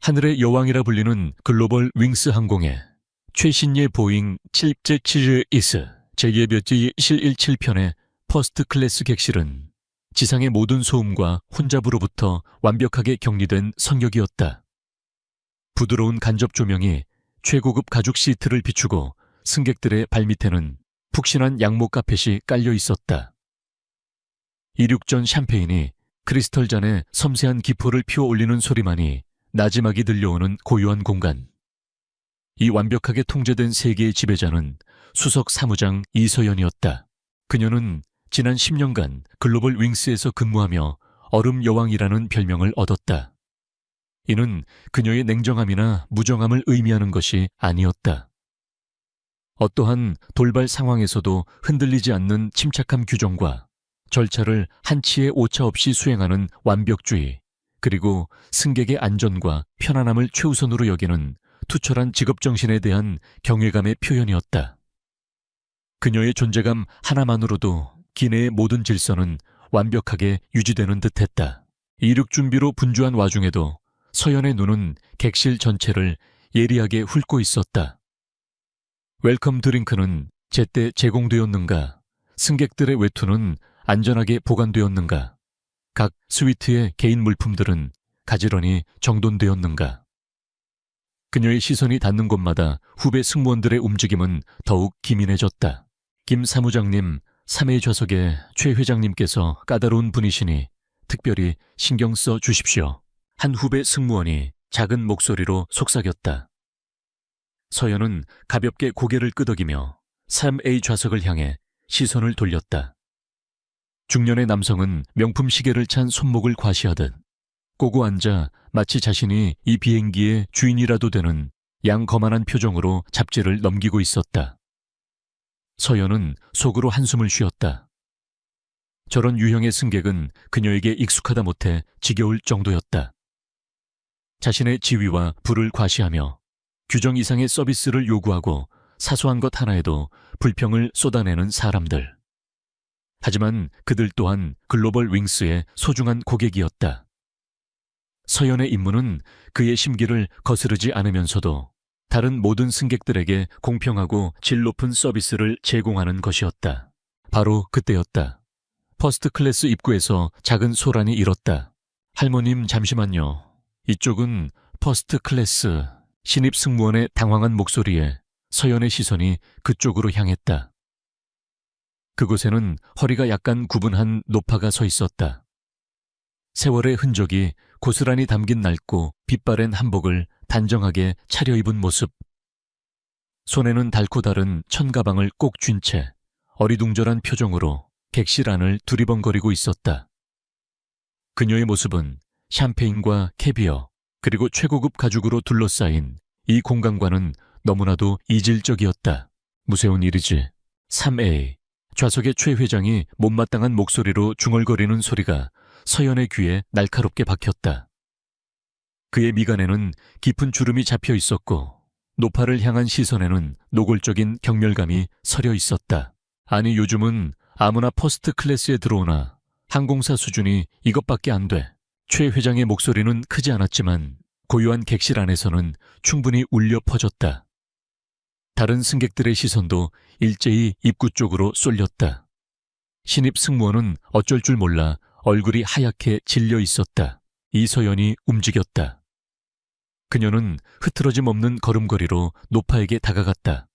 하늘의 여왕이라 불리는 글로벌 윙스 항공의 최신의 보잉 777 제2의 717편의 퍼스트 클래스 객실은 지상의 모든 소음과 혼잡으로부터 완벽하게 격리된 성역이었다. 부드러운 간접 조명이 최고급 가죽 시트를 비추고 승객들의 발밑에는 푹신한 양목 카펫이 깔려 있었다. 이륙전 샴페인이 크리스털 잔에 섬세한 기포를 피워 올리는 소리만이 나지막이 들려오는 고요한 공간. 이 완벽하게 통제된 세계의 지배자는 수석 사무장 이서연이었다. 그녀는 지난 10년간 글로벌 윙스에서 근무하며 얼음 여왕이라는 별명을 얻었다. 이는 그녀의 냉정함이나 무정함을 의미하는 것이 아니었다. 어떠한 돌발 상황에서도 흔들리지 않는 침착함 규정과 절차를 한치의 오차 없이 수행하는 완벽주의, 그리고 승객의 안전과 편안함을 최우선으로 여기는 투철한 직업정신에 대한 경외감의 표현이었다. 그녀의 존재감 하나만으로도 기내의 모든 질서는 완벽하게 유지되는 듯했다. 이륙 준비로 분주한 와중에도 서연의 눈은 객실 전체를 예리하게 훑고 있었다. 웰컴 드링크는 제때 제공되었는가? 승객들의 외투는 안전하게 보관되었는가? 각 스위트의 개인 물품들은 가지런히 정돈되었는가? 그녀의 시선이 닿는 곳마다 후배 승무원들의 움직임은 더욱 기민해졌다. 김 사무장님, 3회 좌석에 최 회장님께서 까다로운 분이시니 특별히 신경 써 주십시오. 한 후배 승무원이 작은 목소리로 속삭였다. 서연은 가볍게 고개를 끄덕이며 3A 좌석을 향해 시선을 돌렸다. 중년의 남성은 명품 시계를 찬 손목을 과시하듯 꼬고 앉아 마치 자신이 이 비행기의 주인이라도 되는 양거만한 표정으로 잡지를 넘기고 있었다. 서연은 속으로 한숨을 쉬었다. 저런 유형의 승객은 그녀에게 익숙하다 못해 지겨울 정도였다. 자신의 지위와 부를 과시하며 규정 이상의 서비스를 요구하고 사소한 것 하나에도 불평을 쏟아내는 사람들. 하지만 그들 또한 글로벌 윙스의 소중한 고객이었다. 서연의 임무는 그의 심기를 거스르지 않으면서도 다른 모든 승객들에게 공평하고 질 높은 서비스를 제공하는 것이었다. 바로 그때였다. 퍼스트 클래스 입구에서 작은 소란이 일었다. 할머님 잠시만요. 이쪽은 퍼스트 클래스. 신입 승무원의 당황한 목소리에 서연의 시선이 그쪽으로 향했다. 그곳에는 허리가 약간 구분한 노파가 서 있었다. 세월의 흔적이 고스란히 담긴 낡고 빛바랜 한복을 단정하게 차려입은 모습. 손에는 닳고 다른 천가방을 꼭 쥔 채 어리둥절한 표정으로 객실 안을 두리번거리고 있었다. 그녀의 모습은 샴페인과 캐비어 그리고 최고급 가죽으로 둘러싸인 이 공간과는 너무나도 이질적이었다. 무서운 일이지. 3A. 좌석의 최 회장이 못마땅한 목소리로 중얼거리는 소리가 서연의 귀에 날카롭게 박혔다. 그의 미간에는 깊은 주름이 잡혀 있었고 노파를 향한 시선에는 노골적인 경멸감이 서려 있었다. 아니 요즘은 아무나 퍼스트 클래스에 들어오나 항공사 수준이 이것밖에 안 돼. 최 회장의 목소리는 크지 않았지만 고요한 객실 안에서는 충분히 울려 퍼졌다. 다른 승객들의 시선도 일제히 입구 쪽으로 쏠렸다. 신입 승무원은 어쩔 줄 몰라 얼굴이 하얗게 질려 있었다. 이서연이 움직였다. 그녀는 흐트러짐 없는 걸음걸이로 노파에게 다가갔다.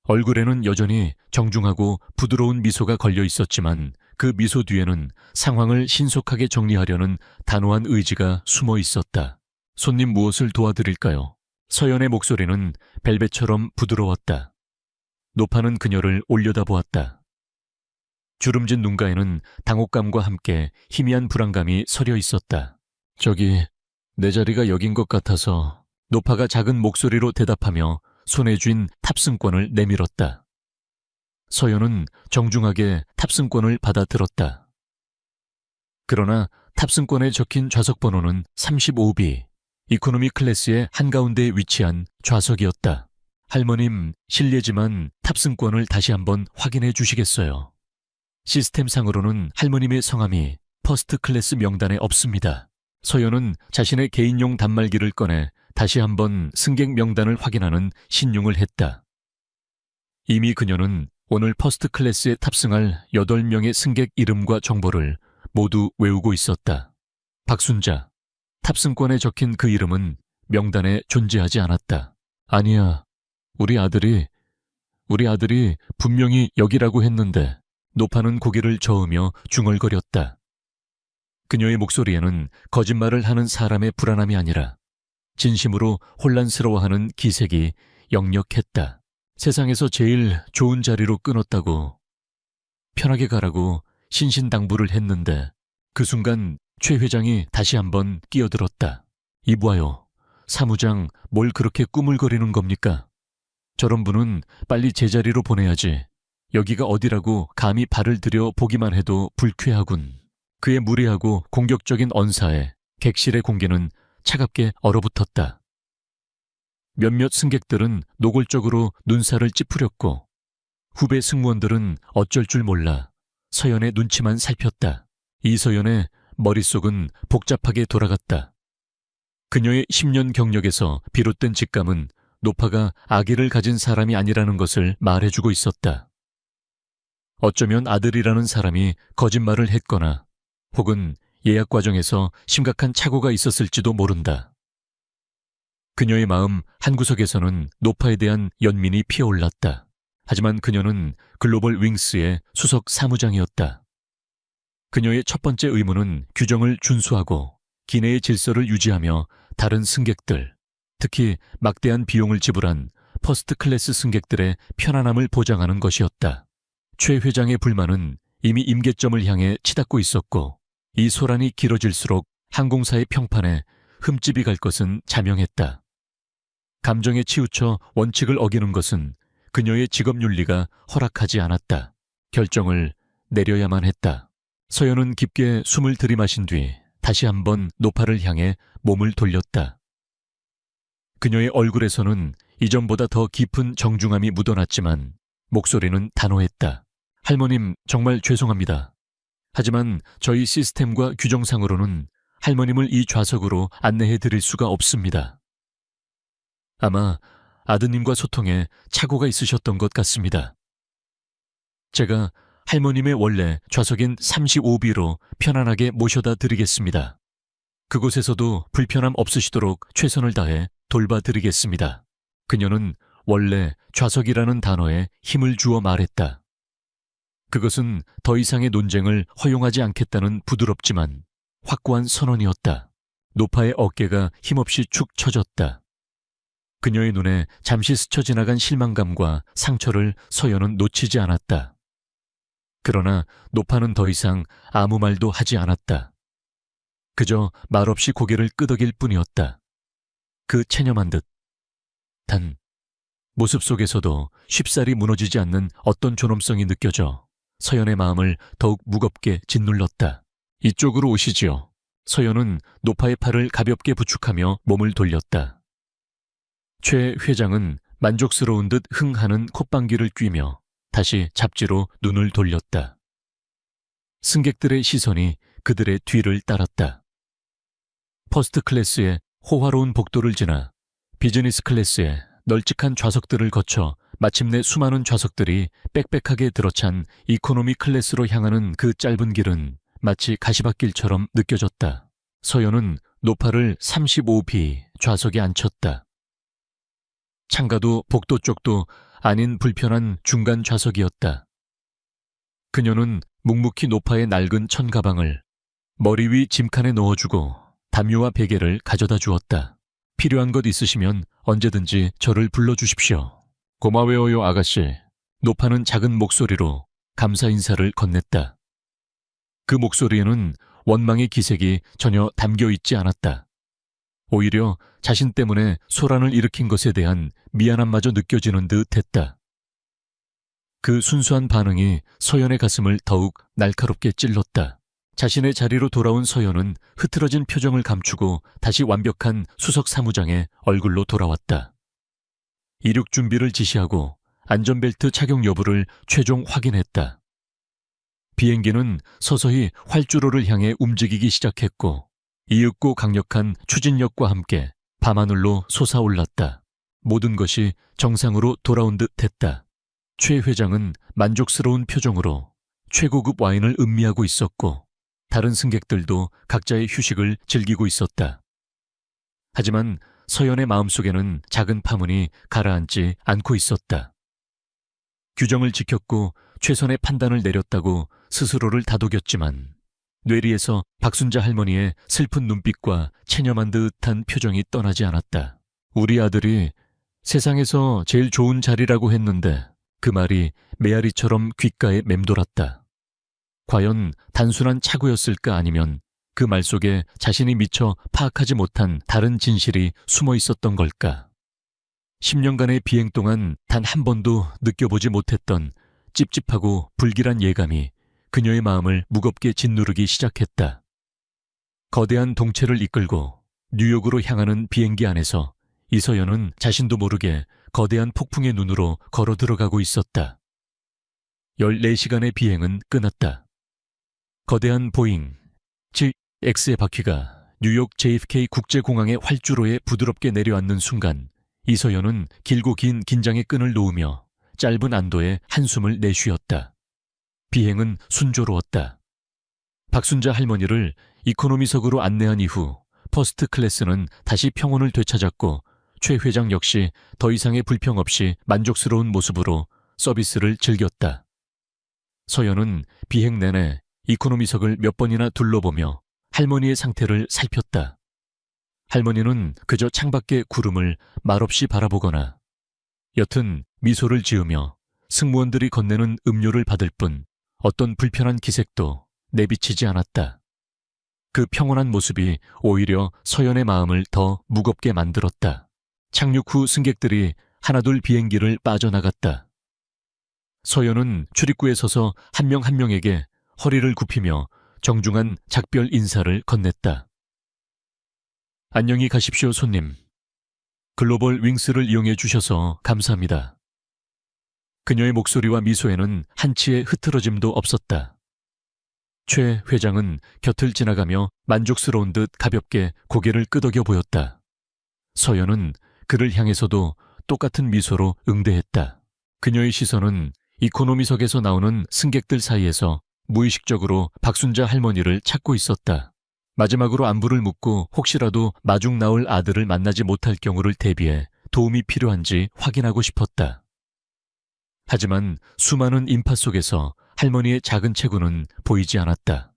얼굴에는 여전히 정중하고 부드러운 미소가 걸려 있었지만 그 미소 뒤에는 상황을 신속하게 정리하려는 단호한 의지가 숨어 있었다. 손님 무엇을 도와드릴까요? 서연의 목소리는 벨벳처럼 부드러웠다. 노파는 그녀를 올려다보았다. 주름진 눈가에는 당혹감과 함께 희미한 불안감이 서려 있었다. 저기, 내 자리가 여긴 것 같아서. 노파가 작은 목소리로 대답하며 손에 쥔 탑승권을 내밀었다. 서연은 정중하게 탑승권을 받아들었다. 그러나 탑승권에 적힌 좌석 번호는 35B, 이코노미 클래스의 한가운데에 위치한 좌석이었다. 할머님, 실례지만 탑승권을 다시 한번 확인해 주시겠어요? 시스템상으로는 할머님의 성함이 퍼스트 클래스 명단에 없습니다. 서연은 자신의 개인용 단말기를 꺼내 다시 한번 승객 명단을 확인하는 신용을 했다. 이미 그녀는 오늘 퍼스트 클래스에 탑승할 8명의 승객 이름과 정보를 모두 외우고 있었다. 박순자. 탑승권에 적힌 그 이름은 명단에 존재하지 않았다. 아니야. 우리 아들이 분명히 여기라고 했는데. 노파는 고개를 저으며 중얼거렸다. 그녀의 목소리에는 거짓말을 하는 사람의 불안함이 아니라 진심으로 혼란스러워하는 기색이 역력했다. 세상에서 제일 좋은 자리로 끊었다고, 편하게 가라고 신신당부를 했는데 그 순간 최 회장이 다시 한번 끼어들었다. 이봐요. 사무장, 뭘 그렇게 꾸물거리는 겁니까? 저런 분은 빨리 제자리로 보내야지. 여기가 어디라고 감히 발을 들여 보기만 해도 불쾌하군. 그의 무례하고 공격적인 언사에 객실의 공기는 차갑게 얼어붙었다. 몇몇 승객들은 노골적으로 눈살을 찌푸렸고 후배 승무원들은 어쩔 줄 몰라 서연의 눈치만 살폈다. 이서연의 머릿속은 복잡하게 돌아갔다. 그녀의 10년 경력에서 비롯된 직감은 노파가 아기를 가진 사람이 아니라는 것을 말해주고 있었다. 어쩌면 아들이라는 사람이 거짓말을 했거나 혹은 예약 과정에서 심각한 착오가 있었을지도 모른다. 그녀의 마음 한구석에서는 노파에 대한 연민이 피어올랐다. 하지만 그녀는 글로벌 윙스의 수석 사무장이었다. 그녀의 첫 번째 의무는 규정을 준수하고 기내의 질서를 유지하며 다른 승객들, 특히 막대한 비용을 지불한 퍼스트 클래스 승객들의 편안함을 보장하는 것이었다. 최 회장의 불만은 이미 임계점을 향해 치닫고 있었고 이 소란이 길어질수록 항공사의 평판에 흠집이 갈 것은 자명했다. 감정에 치우쳐 원칙을 어기는 것은 그녀의 직업윤리가 허락하지 않았다. 결정을 내려야만 했다. 서연은 깊게 숨을 들이마신 뒤 다시 한번 노파를 향해 몸을 돌렸다. 그녀의 얼굴에서는 이전보다 더 깊은 정중함이 묻어났지만 목소리는 단호했다. 할머님, 정말 죄송합니다. 하지만 저희 시스템과 규정상으로는 할머님을 이 좌석으로 안내해 드릴 수가 없습니다. 아마 아드님과 소통에 착오가 있으셨던 것 같습니다. 제가 할머님의 원래 좌석인 35B로 편안하게 모셔다 드리겠습니다. 그곳에서도 불편함 없으시도록 최선을 다해 돌봐드리겠습니다. 그녀는 원래 좌석이라는 단어에 힘을 주어 말했다. 그것은 더 이상의 논쟁을 허용하지 않겠다는 부드럽지만 확고한 선언이었다. 노파의 어깨가 힘없이 축 처졌다. 그녀의 눈에 잠시 스쳐 지나간 실망감과 상처를 서연은 놓치지 않았다. 그러나 노파는 더 이상 아무 말도 하지 않았다. 그저 말없이 고개를 끄덕일 뿐이었다. 그 체념한 듯. 단, 모습 속에서도 쉽사리 무너지지 않는 어떤 존엄성이 느껴져 서연의 마음을 더욱 무겁게 짓눌렀다. 이쪽으로 오시지요. 서연은 노파의 팔을 가볍게 부축하며 몸을 돌렸다. 최 회장은 만족스러운 듯 흥하는 콧방귀를 뀌며 다시 잡지로 눈을 돌렸다. 승객들의 시선이 그들의 뒤를 따랐다. 퍼스트 클래스의 호화로운 복도를 지나 비즈니스 클래스의 널찍한 좌석들을 거쳐 마침내 수많은 좌석들이 빽빽하게 들어찬 이코노미 클래스로 향하는 그 짧은 길은 마치 가시밭길처럼 느껴졌다. 서연은 노파를 35B 좌석에 앉혔다. 창가도 복도 쪽도 아닌 불편한 중간 좌석이었다. 그녀는 묵묵히 노파의 낡은 천가방을 머리 위 짐칸에 넣어주고 담요와 베개를 가져다 주었다. 필요한 것 있으시면 언제든지 저를 불러주십시오. 고마워요, 아가씨. 노파는 작은 목소리로 감사 인사를 건넸다. 그 목소리에는 원망의 기색이 전혀 담겨 있지 않았다. 오히려 자신 때문에 소란을 일으킨 것에 대한 미안함마저 느껴지는 듯 했다. 그 순수한 반응이 서연의 가슴을 더욱 날카롭게 찔렀다. 자신의 자리로 돌아온 서연은 흐트러진 표정을 감추고 다시 완벽한 수석 사무장의 얼굴로 돌아왔다. 이륙 준비를 지시하고 안전벨트 착용 여부를 최종 확인했다. 비행기는 서서히 활주로를 향해 움직이기 시작했고 이윽고 강력한 추진력과 함께 밤하늘로 솟아올랐다. 모든 것이 정상으로 돌아온 듯 했다. 최 회장은 만족스러운 표정으로 최고급 와인을 음미하고 있었고 다른 승객들도 각자의 휴식을 즐기고 있었다. 하지만 서연의 마음속에는 작은 파문이 가라앉지 않고 있었다. 규정을 지켰고 최선의 판단을 내렸다고 스스로를 다독였지만 뇌리에서 박순자 할머니의 슬픈 눈빛과 체념한 듯한 표정이 떠나지 않았다. 우리 아들이 세상에서 제일 좋은 자리라고 했는데 그 말이 메아리처럼 귓가에 맴돌았다. 과연 단순한 착오였을까 아니면 그 말 속에 자신이 미처 파악하지 못한 다른 진실이 숨어 있었던 걸까? 10년간의 비행 동안 단 한 번도 느껴보지 못했던 찝찝하고 불길한 예감이 그녀의 마음을 무겁게 짓누르기 시작했다. 거대한 동체를 이끌고 뉴욕으로 향하는 비행기 안에서 이서연은 자신도 모르게 거대한 폭풍의 눈으로 걸어 들어가고 있었다. 14시간의 비행은 끝났다. 거대한 보잉 GX의 바퀴가 뉴욕 JFK 국제공항의 활주로에 부드럽게 내려앉는 순간 이서연은 길고 긴 긴장의 끈을 놓으며 짧은 안도의 한숨을 내쉬었다. 비행은 순조로웠다. 박순자 할머니를 이코노미석으로 안내한 이후 퍼스트 클래스는 다시 평온을 되찾았고 최 회장 역시 더 이상의 불평 없이 만족스러운 모습으로 서비스를 즐겼다. 서연은 비행 내내 이코노미석을 몇 번이나 둘러보며 할머니의 상태를 살폈다. 할머니는 그저 창밖의 구름을 말없이 바라보거나 옅은 미소를 지으며 승무원들이 건네는 음료를 받을 뿐 어떤 불편한 기색도 내비치지 않았다. 그 평온한 모습이 오히려 서연의 마음을 더 무겁게 만들었다. 착륙 후 승객들이 하나둘 비행기를 빠져나갔다. 서연은 출입구에 서서 한 명 한 명에게 허리를 굽히며 정중한 작별 인사를 건넸다. 안녕히 가십시오, 손님. 글로벌 윙스를 이용해 주셔서 감사합니다. 그녀의 목소리와 미소에는 한치의 흐트러짐도 없었다. 최 회장은 곁을 지나가며 만족스러운 듯 가볍게 고개를 끄덕여 보였다. 서연은 그를 향해서도 똑같은 미소로 응대했다. 그녀의 시선은 이코노미석에서 나오는 승객들 사이에서 무의식적으로 박순자 할머니를 찾고 있었다. 마지막으로 안부를 묻고 혹시라도 마중 나올 아들을 만나지 못할 경우를 대비해 도움이 필요한지 확인하고 싶었다. 하지만 수많은 인파 속에서 할머니의 작은 체구는 보이지 않았다.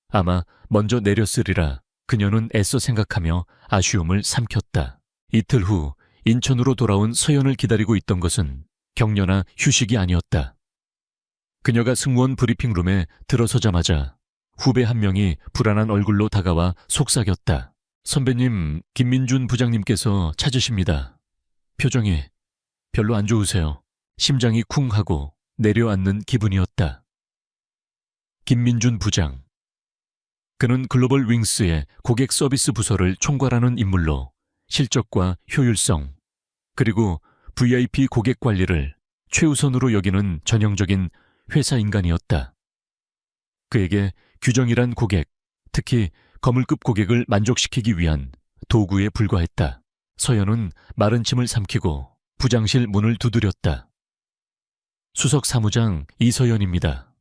아마 먼저 내렸으리라 그녀는 애써 생각하며 아쉬움을 삼켰다. 이틀 후 인천으로 돌아온 서연을 기다리고 있던 것은 격려나 휴식이 아니었다. 그녀가 승무원 브리핑룸에 들어서자마자 후배 한 명이 불안한 얼굴로 다가와 속삭였다. 선배님, 김민준 부장님께서 찾으십니다. 표정이 별로 안 좋으세요. 심장이 쿵 하고 내려앉는 기분이었다. 김민준 부장. 그는 글로벌 윙스의 고객 서비스 부서를 총괄하는 인물로 실적과 효율성, 그리고 VIP 고객 관리를 최우선으로 여기는 전형적인 회사 인간이었다. 그에게 규정이란 고객, 특히 거물급 고객을 만족시키기 위한 도구에 불과했다. 서연은 마른 침을 삼키고 부장실 문을 두드렸다. 수석 사무장 이서연입니다.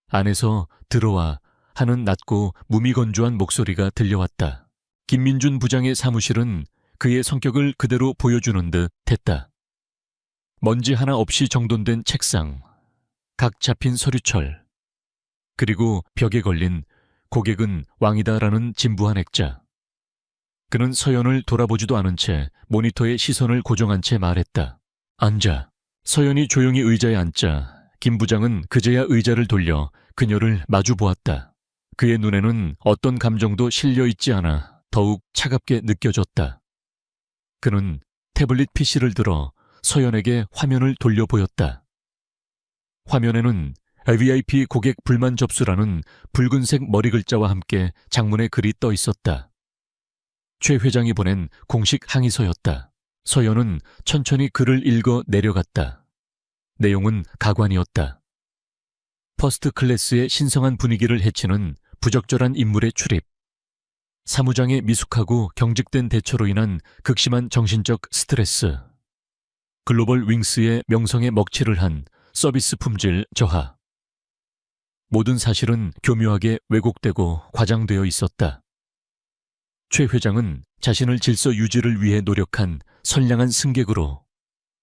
안에서 들어와 하는 낮고 무미건조한 목소리가 들려왔다. 김민준 부장의 사무실은 그의 성격을 그대로 보여주는 듯 했다. 먼지 하나 없이 정돈된 책상, 각 잡힌 서류철, 그리고 벽에 걸린 고객은 왕이다라는 진부한 액자. 그는 서연을 돌아보지도 않은 채 모니터에 시선을 고정한 채 말했다. 앉아. 서연이 조용히 의자에 앉자 김 부장은 그제야 의자를 돌려 그녀를 마주 보았다. 그의 눈에는 어떤 감정도 실려 있지 않아 더욱 차갑게 느껴졌다. 그는 태블릿 PC를 들어 서연에게 화면을 돌려 보였다. 화면에는 VIP 고객 불만 접수라는 붉은색 머리 글자와 함께 장문의 글이 떠 있었다. 최 회장이 보낸 공식 항의서였다. 서연은 천천히 글을 읽어 내려갔다. 내용은 가관이었다. 퍼스트 클래스의 신성한 분위기를 해치는 부적절한 인물의 출입, 사무장의 미숙하고 경직된 대처로 인한 극심한 정신적 스트레스, 글로벌 윙스의 명성에 먹칠을 한 서비스 품질 저하. 모든 사실은 교묘하게 왜곡되고 과장되어 있었다. 최 회장은 자신을 질서 유지를 위해 노력한 선량한 승객으로,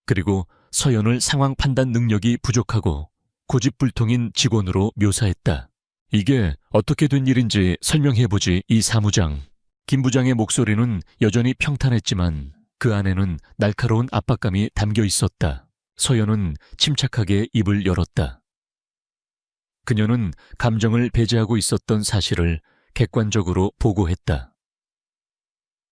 그리고 서연을 상황 판단 능력이 부족하고 고집불통인 직원으로 묘사했다. 이게 어떻게 된 일인지 설명해보지, 이 사무장. 김 부장의 목소리는 여전히 평탄했지만 그 안에는 날카로운 압박감이 담겨 있었다. 서연은 침착하게 입을 열었다. 그녀는 감정을 배제하고 있었던 사실을 객관적으로 보고했다.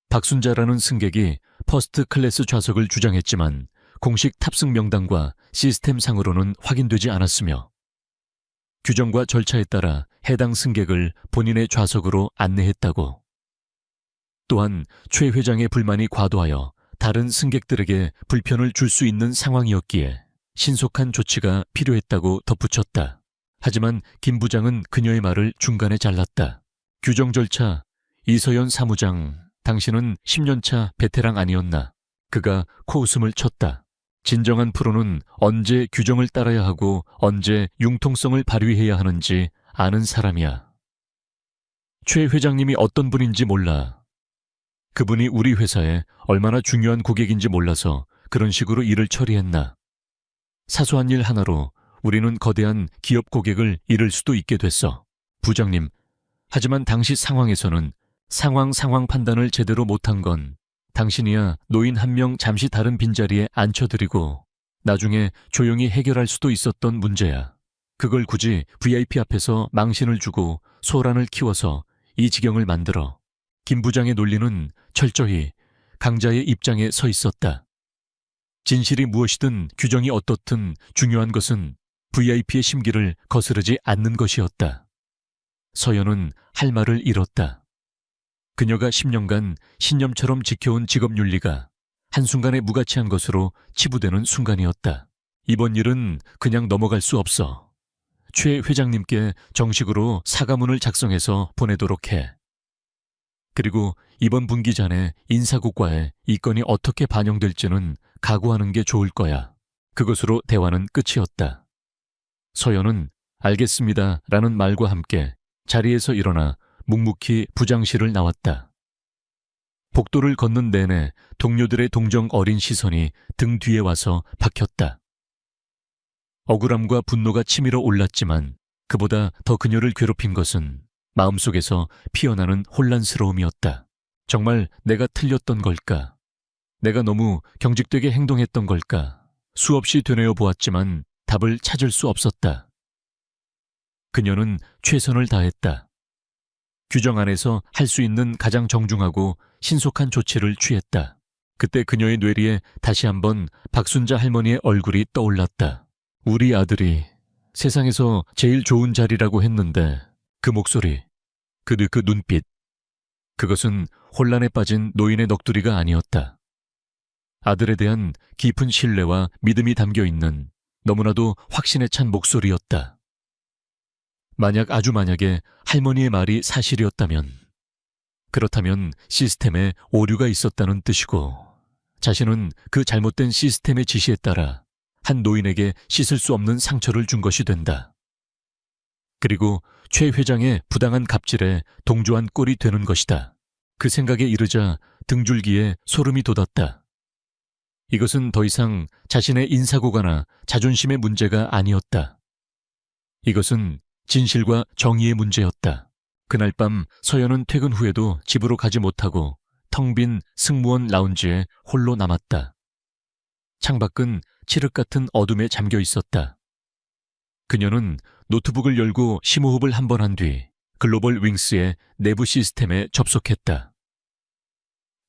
박순자라는 승객이 퍼스트 클래스 좌석을 주장했지만 공식 탑승 명단과 시스템상으로는 확인되지 않았으며, 규정과 절차에 따라 해당 승객을 본인의 좌석으로 안내했다고. 또한 최 회장의 불만이 과도하여 다른 승객들에게 불편을 줄 수 있는 상황이었기에 신속한 조치가 필요했다고 덧붙였다. 하지만 김 부장은 그녀의 말을 중간에 잘랐다. 규정 절차, 이서연 사무장, 당신은 10년차 베테랑 아니었나? 그가 코웃음을 쳤다. 진정한 프로는 언제 규정을 따라야 하고 언제 융통성을 발휘해야 하는지 아는 사람이야. 최 회장님이 어떤 분인지 몰라. 그분이 우리 회사에 얼마나 중요한 고객인지 몰라서 그런 식으로 일을 처리했나. 사소한 일 하나로 우리는 거대한 기업 고객을 잃을 수도 있게 됐어. 부장님, 하지만 당시 상황에서는 상황 판단을 제대로 못한 건 당신이야 노인 한 명 잠시 다른 빈자리에 앉혀드리고 나중에 조용히 해결할 수도 있었던 문제야. 그걸 굳이 VIP 앞에서 망신을 주고 소란을 키워서 이 지경을 만들어. 김 부장의 논리는 철저히 강자의 입장에 서 있었다. 진실이 무엇이든 규정이 어떻든 중요한 것은 VIP의 심기를 거스르지 않는 것이었다. 서연은 할 말을 잃었다. 그녀가 10년간 신념처럼 지켜온 직업윤리가 한순간에 무가치한 것으로 치부되는 순간이었다. 이번 일은 그냥 넘어갈 수 없어. 최 회장님께 정식으로 사과문을 작성해서 보내도록 해. 그리고 이번 분기 전에 인사국과에 이 건이 어떻게 반영될지는 각오하는 게 좋을 거야. 그것으로 대화는 끝이었다. 서연은 알겠습니다 라는 말과 함께 자리에서 일어나 묵묵히 부장실을 나왔다. 복도를 걷는 내내 동료들의 동정 어린 시선이 등 뒤에 와서 박혔다. 억울함과 분노가 치밀어 올랐지만 그보다 더 그녀를 괴롭힌 것은 마음속에서 피어나는 혼란스러움이었다. 정말 내가 틀렸던 걸까? 내가 너무 경직되게 행동했던 걸까? 수없이 되뇌어 보았지만 답을 찾을 수 없었다. 그녀는 최선을 다했다. 규정 안에서 할 수 있는 가장 정중하고 신속한 조치를 취했다. 그때 그녀의 뇌리에 다시 한번 박순자 할머니의 얼굴이 떠올랐다. 우리 아들이 세상에서 제일 좋은 자리라고 했는데 그 목소리, 그 눈빛, 그것은 혼란에 빠진 노인의 넋두리가 아니었다. 아들에 대한 깊은 신뢰와 믿음이 담겨있는 너무나도 확신에 찬 목소리였다. 아주 만약에 할머니의 말이 사실이었다면, 그렇다면 시스템에 오류가 있었다는 뜻이고, 자신은 그 잘못된 시스템의 지시에 따라 한 노인에게 씻을 수 없는 상처를 준 것이 된다. 그리고 최 회장의 부당한 갑질에 동조한 꼴이 되는 것이다. 그 생각에 이르자 등줄기에 소름이 돋았다. 이것은 더 이상 자신의 인사고과나 자존심의 문제가 아니었다. 이것은 진실과 정의의 문제였다. 그날 밤 서연은 퇴근 후에도 집으로 가지 못하고 텅 빈 승무원 라운지에 홀로 남았다. 창밖은 칠흑 같은 어둠에 잠겨 있었다. 그녀는 노트북을 열고 심호흡을 한 번 한 뒤 글로벌 윙스의 내부 시스템에 접속했다.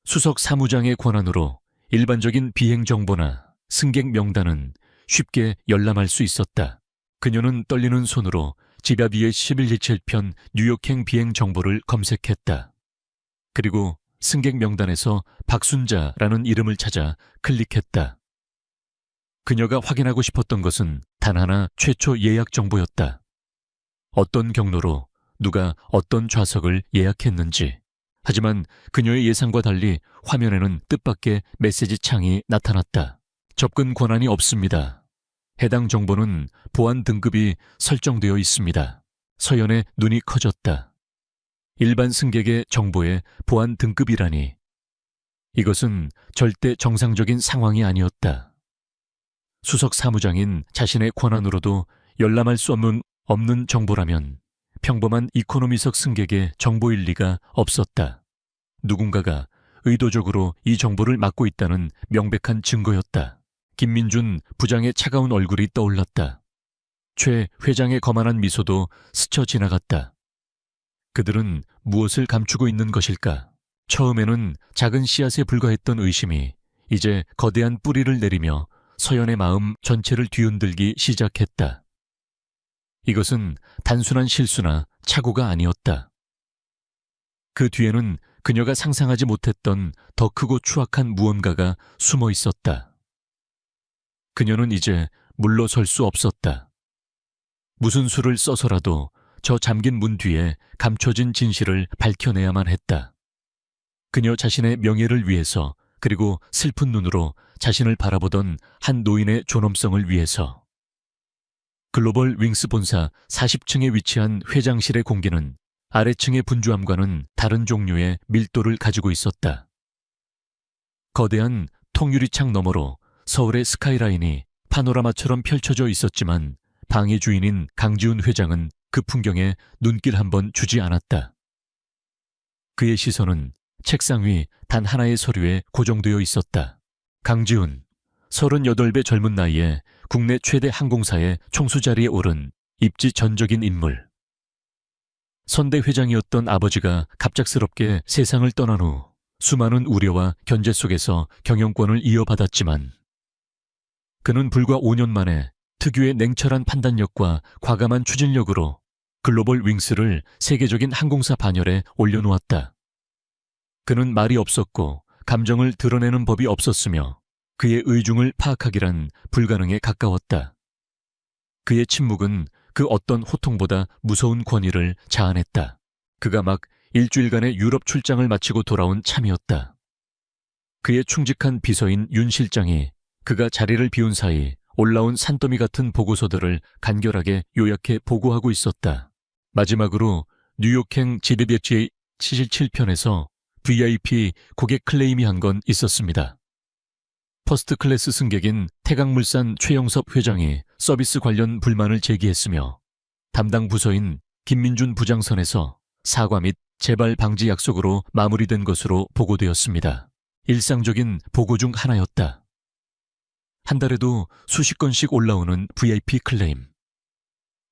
수석 사무장의 권한으로 일반적인 비행 정보나 승객 명단은 쉽게 열람할 수 있었다. 그녀는 떨리는 손으로 지갑 위의 1127편 뉴욕행 비행 정보를 검색했다. 그리고 승객 명단에서 박순자라는 이름을 찾아 클릭했다. 그녀가 확인하고 싶었던 것은 단 하나, 최초 예약 정보였다. 어떤 경로로 누가 어떤 좌석을 예약했는지, 하지만 그녀의 예상과 달리 화면에는 뜻밖의 메시지 창이 나타났다. 접근 권한이 없습니다. 해당 정보는 보안 등급이 설정되어 있습니다. 서연의 눈이 커졌다. 일반 승객의 정보의 보안 등급이라니. 이것은 절대 정상적인 상황이 아니었다. 수석 사무장인 자신의 권한으로도 열람할 수 없는 정보라면 평범한 이코노미석 승객의 정보일 리가 없었다. 누군가가 의도적으로 이 정보를 막고 있다는 명백한 증거였다. 김민준 부장의 차가운 얼굴이 떠올랐다. 최 회장의 거만한 미소도 스쳐 지나갔다. 그들은 무엇을 감추고 있는 것일까? 처음에는 작은 씨앗에 불과했던 의심이 이제 거대한 뿌리를 내리며 서연의 마음 전체를 뒤흔들기 시작했다. 이것은 단순한 실수나 착오가 아니었다. 그 뒤에는 그녀가 상상하지 못했던 더 크고 추악한 무언가가 숨어 있었다. 그녀는 이제 물러설 수 없었다. 무슨 수를 써서라도 저 잠긴 문 뒤에 감춰진 진실을 밝혀내야만 했다. 그녀 자신의 명예를 위해서, 그리고 슬픈 눈으로 자신을 바라보던 한 노인의 존엄성을 위해서. 글로벌 윙스 본사 40층에 위치한 회장실의 공기는 아래층의 분주함과는 다른 종류의 밀도를 가지고 있었다. 거대한 통유리창 너머로 서울의 스카이라인이 파노라마처럼 펼쳐져 있었지만 방의 주인인 강지훈 회장은 그 풍경에 눈길 한번 주지 않았다. 그의 시선은 책상 위 단 하나의 서류에 고정되어 있었다. 강지훈, 38배 젊은 나이에 국내 최대 항공사의 총수 자리에 오른 입지 전적인 인물. 선대 회장이었던 아버지가 갑작스럽게 세상을 떠난 후 수많은 우려와 견제 속에서 경영권을 이어받았지만 그는 불과 5년 만에 특유의 냉철한 판단력과 과감한 추진력으로 글로벌 윙스를 세계적인 항공사 반열에 올려놓았다. 그는 말이 없었고 감정을 드러내는 법이 없었으며 그의 의중을 파악하기란 불가능에 가까웠다. 그의 침묵은 그 어떤 호통보다 무서운 권위를 자아냈다. 그가 막 일주일간의 유럽 출장을 마치고 돌아온 참이었다. 그의 충직한 비서인 윤 실장이 그가 자리를 비운 사이 올라온 산더미 같은 보고서들을 간결하게 요약해 보고하고 있었다. 마지막으로 뉴욕행 지드백지의 77편에서 VIP 고객 클레임이 한 건 있었습니다. 퍼스트 클래스 승객인 태강물산 최영섭 회장이 서비스 관련 불만을 제기했으며 담당 부서인 김민준 부장선에서 사과 및 재발 방지 약속으로 마무리된 것으로 보고되었습니다. 일상적인 보고 중 하나였다. 한 달에도 수십 건씩 올라오는 VIP 클레임.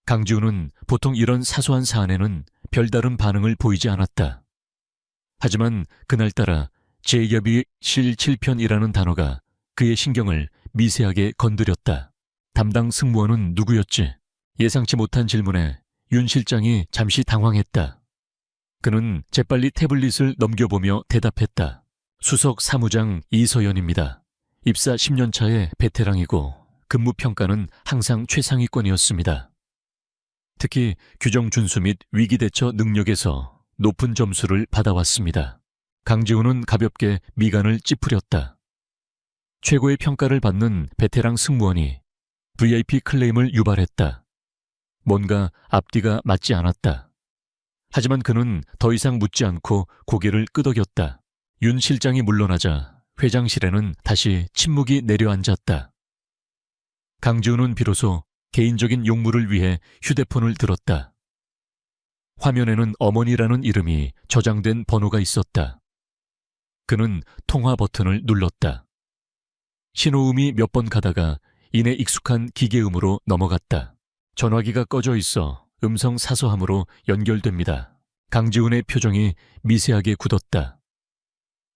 강지훈은 보통 이런 사소한 사안에는 별다른 반응을 보이지 않았다. 하지만 그날따라 제2협의 실 7편이라는 단어가 그의 신경을 미세하게 건드렸다. 담당 승무원은 누구였지? 예상치 못한 질문에 윤 실장이 잠시 당황했다. 그는 재빨리 태블릿을 넘겨보며 대답했다. 수석 사무장 이서연입니다. 입사 10년 차의 베테랑이고 근무평가는 항상 최상위권이었습니다. 특히 규정 준수 및 위기대처 능력에서 높은 점수를 받아왔습니다. 강지훈은 가볍게 미간을 찌푸렸다. 최고의 평가를 받는 베테랑 승무원이 VIP 클레임을 유발했다. 뭔가 앞뒤가 맞지 않았다. 하지만 그는 더 이상 묻지 않고 고개를 끄덕였다. 윤 실장이 물러나자 회장실에는 다시 침묵이 내려앉았다. 강지훈은 비로소 개인적인 용무를 위해 휴대폰을 들었다. 화면에는 어머니라는 이름이 저장된 번호가 있었다. 그는 통화 버튼을 눌렀다. 신호음이 몇 번 가다가 이내 익숙한 기계음으로 넘어갔다. 전화기가 꺼져 있어 음성 사서함으로 연결됩니다. 강지훈의 표정이 미세하게 굳었다.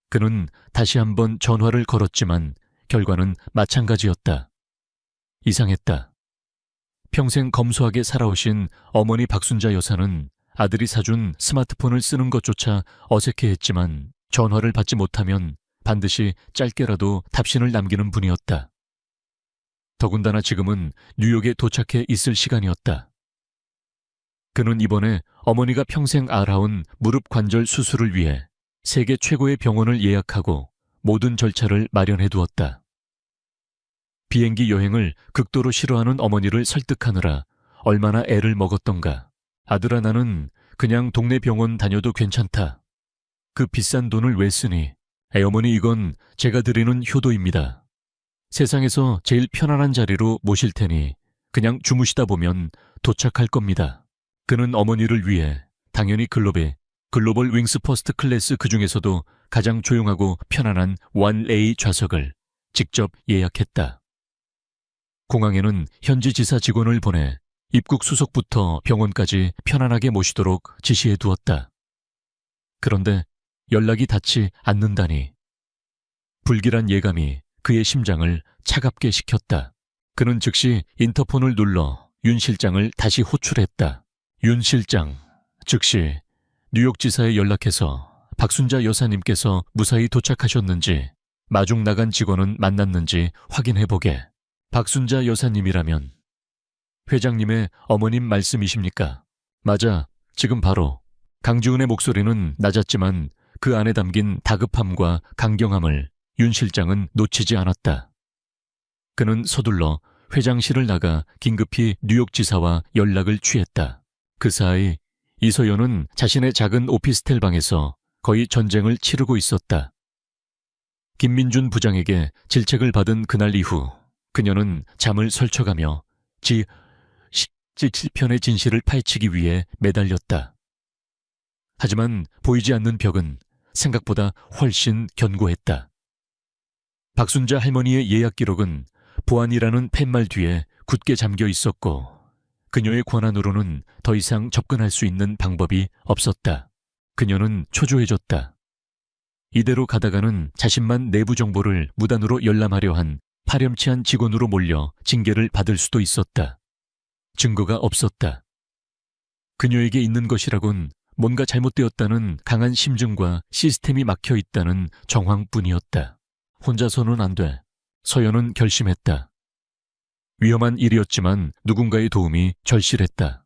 그는 다시 한번 전화를 걸었지만 결과는 마찬가지였다. 이상했다. 평생 검소하게 살아오신 어머니 박순자 여사는 아들이 사준 스마트폰을 쓰는 것조차 어색해했지만 전화를 받지 못하면 반드시 짧게라도 답신을 남기는 분이었다. 더군다나 지금은 뉴욕에 도착해 있을 시간이었다. 그는 이번에 어머니가 평생 앓아온 무릎 관절 수술을 위해 세계 최고의 병원을 예약하고 모든 절차를 마련해 두었다. 비행기 여행을 극도로 싫어하는 어머니를 설득하느라 얼마나 애를 먹었던가. 아들아, 나는 그냥 동네 병원 다녀도 괜찮다. 그 비싼 돈을 왜 쓰니? 애어머니, 이건 제가 드리는 효도입니다. 세상에서 제일 편안한 자리로 모실 테니 그냥 주무시다 보면 도착할 겁니다. 그는 어머니를 위해 당연히 글로벌 윙스 퍼스트 클래스, 그중에서도 가장 조용하고 편안한 1A 좌석을 직접 예약했다. 공항에는 현지 지사 직원을 보내 입국 수속부터 병원까지 편안하게 모시도록 지시해 두었다. 그런데 연락이 닿지 않는다니. 불길한 예감이 그의 심장을 차갑게 식혔다. 그는 즉시 인터폰을 눌러 윤 실장을 다시 호출했다. 윤 실장, 즉시 뉴욕지사에 연락해서 박순자 여사님께서 무사히 도착하셨는지, 마중 나간 직원은 만났는지 확인해보게. 박순자 여사님이라면 회장님의 어머님 말씀이십니까? 맞아, 지금 바로. 강지훈의 목소리는 낮았지만 그 안에 담긴 다급함과 강경함을 윤 실장은 놓치지 않았다. 그는 서둘러 회장실을 나가 긴급히 뉴욕지사와 연락을 취했다. 그 사이 이서연은 자신의 작은 오피스텔 방에서 거의 전쟁을 치르고 있었다. 김민준 부장에게 질책을 받은 그날 이후 그녀는 잠을 설쳐가며 지 17편의 진실을 파헤치기 위해 매달렸다. 하지만 보이지 않는 벽은 생각보다 훨씬 견고했다. 박순자 할머니의 예약 기록은 보안이라는 팻말 뒤에 굳게 잠겨 있었고, 그녀의 권한으로는 더 이상 접근할 수 있는 방법이 없었다. 그녀는 초조해졌다. 이대로 가다가는 자신만 내부 정보를 무단으로 열람하려 한 파렴치한 직원으로 몰려 징계를 받을 수도 있었다. 증거가 없었다. 그녀에게 있는 것이라곤 뭔가 잘못되었다는 강한 심증과 시스템이 막혀 있다는 정황뿐이었다. 혼자서는 안 돼. 서연은 결심했다. 위험한 일이었지만 누군가의 도움이 절실했다.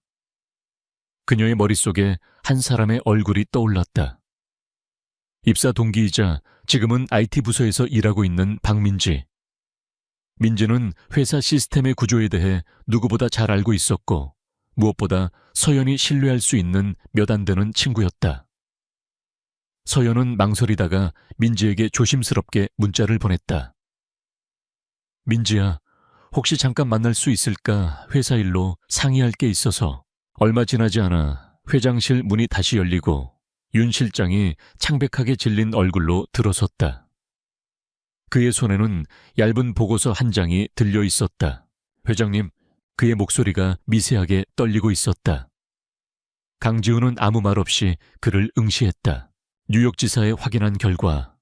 그녀의 머릿속에 한 사람의 얼굴이 떠올랐다. 입사 동기이자 지금은 IT 부서에서 일하고 있는 박민지. 민지는 회사 시스템의 구조에 대해 누구보다 잘 알고 있었고, 무엇보다 서연이 신뢰할 수 있는 몇 안 되는 친구였다. 서연은 망설이다가 민지에게 조심스럽게 문자를 보냈다. 민지야, 혹시 잠깐 만날 수 있을까? 회사 일로 상의할 게 있어서. 얼마 지나지 않아 회장실 문이 다시 열리고 윤 실장이 창백하게 질린 얼굴로 들어섰다. 그의 손에는 얇은 보고서 한 장이 들려 있었다. 회장님, 그의 목소리가 미세하게 떨리고 있었다. 강지훈은 아무 말 없이 그를 응시했다. 뉴욕지사에 확인한 결과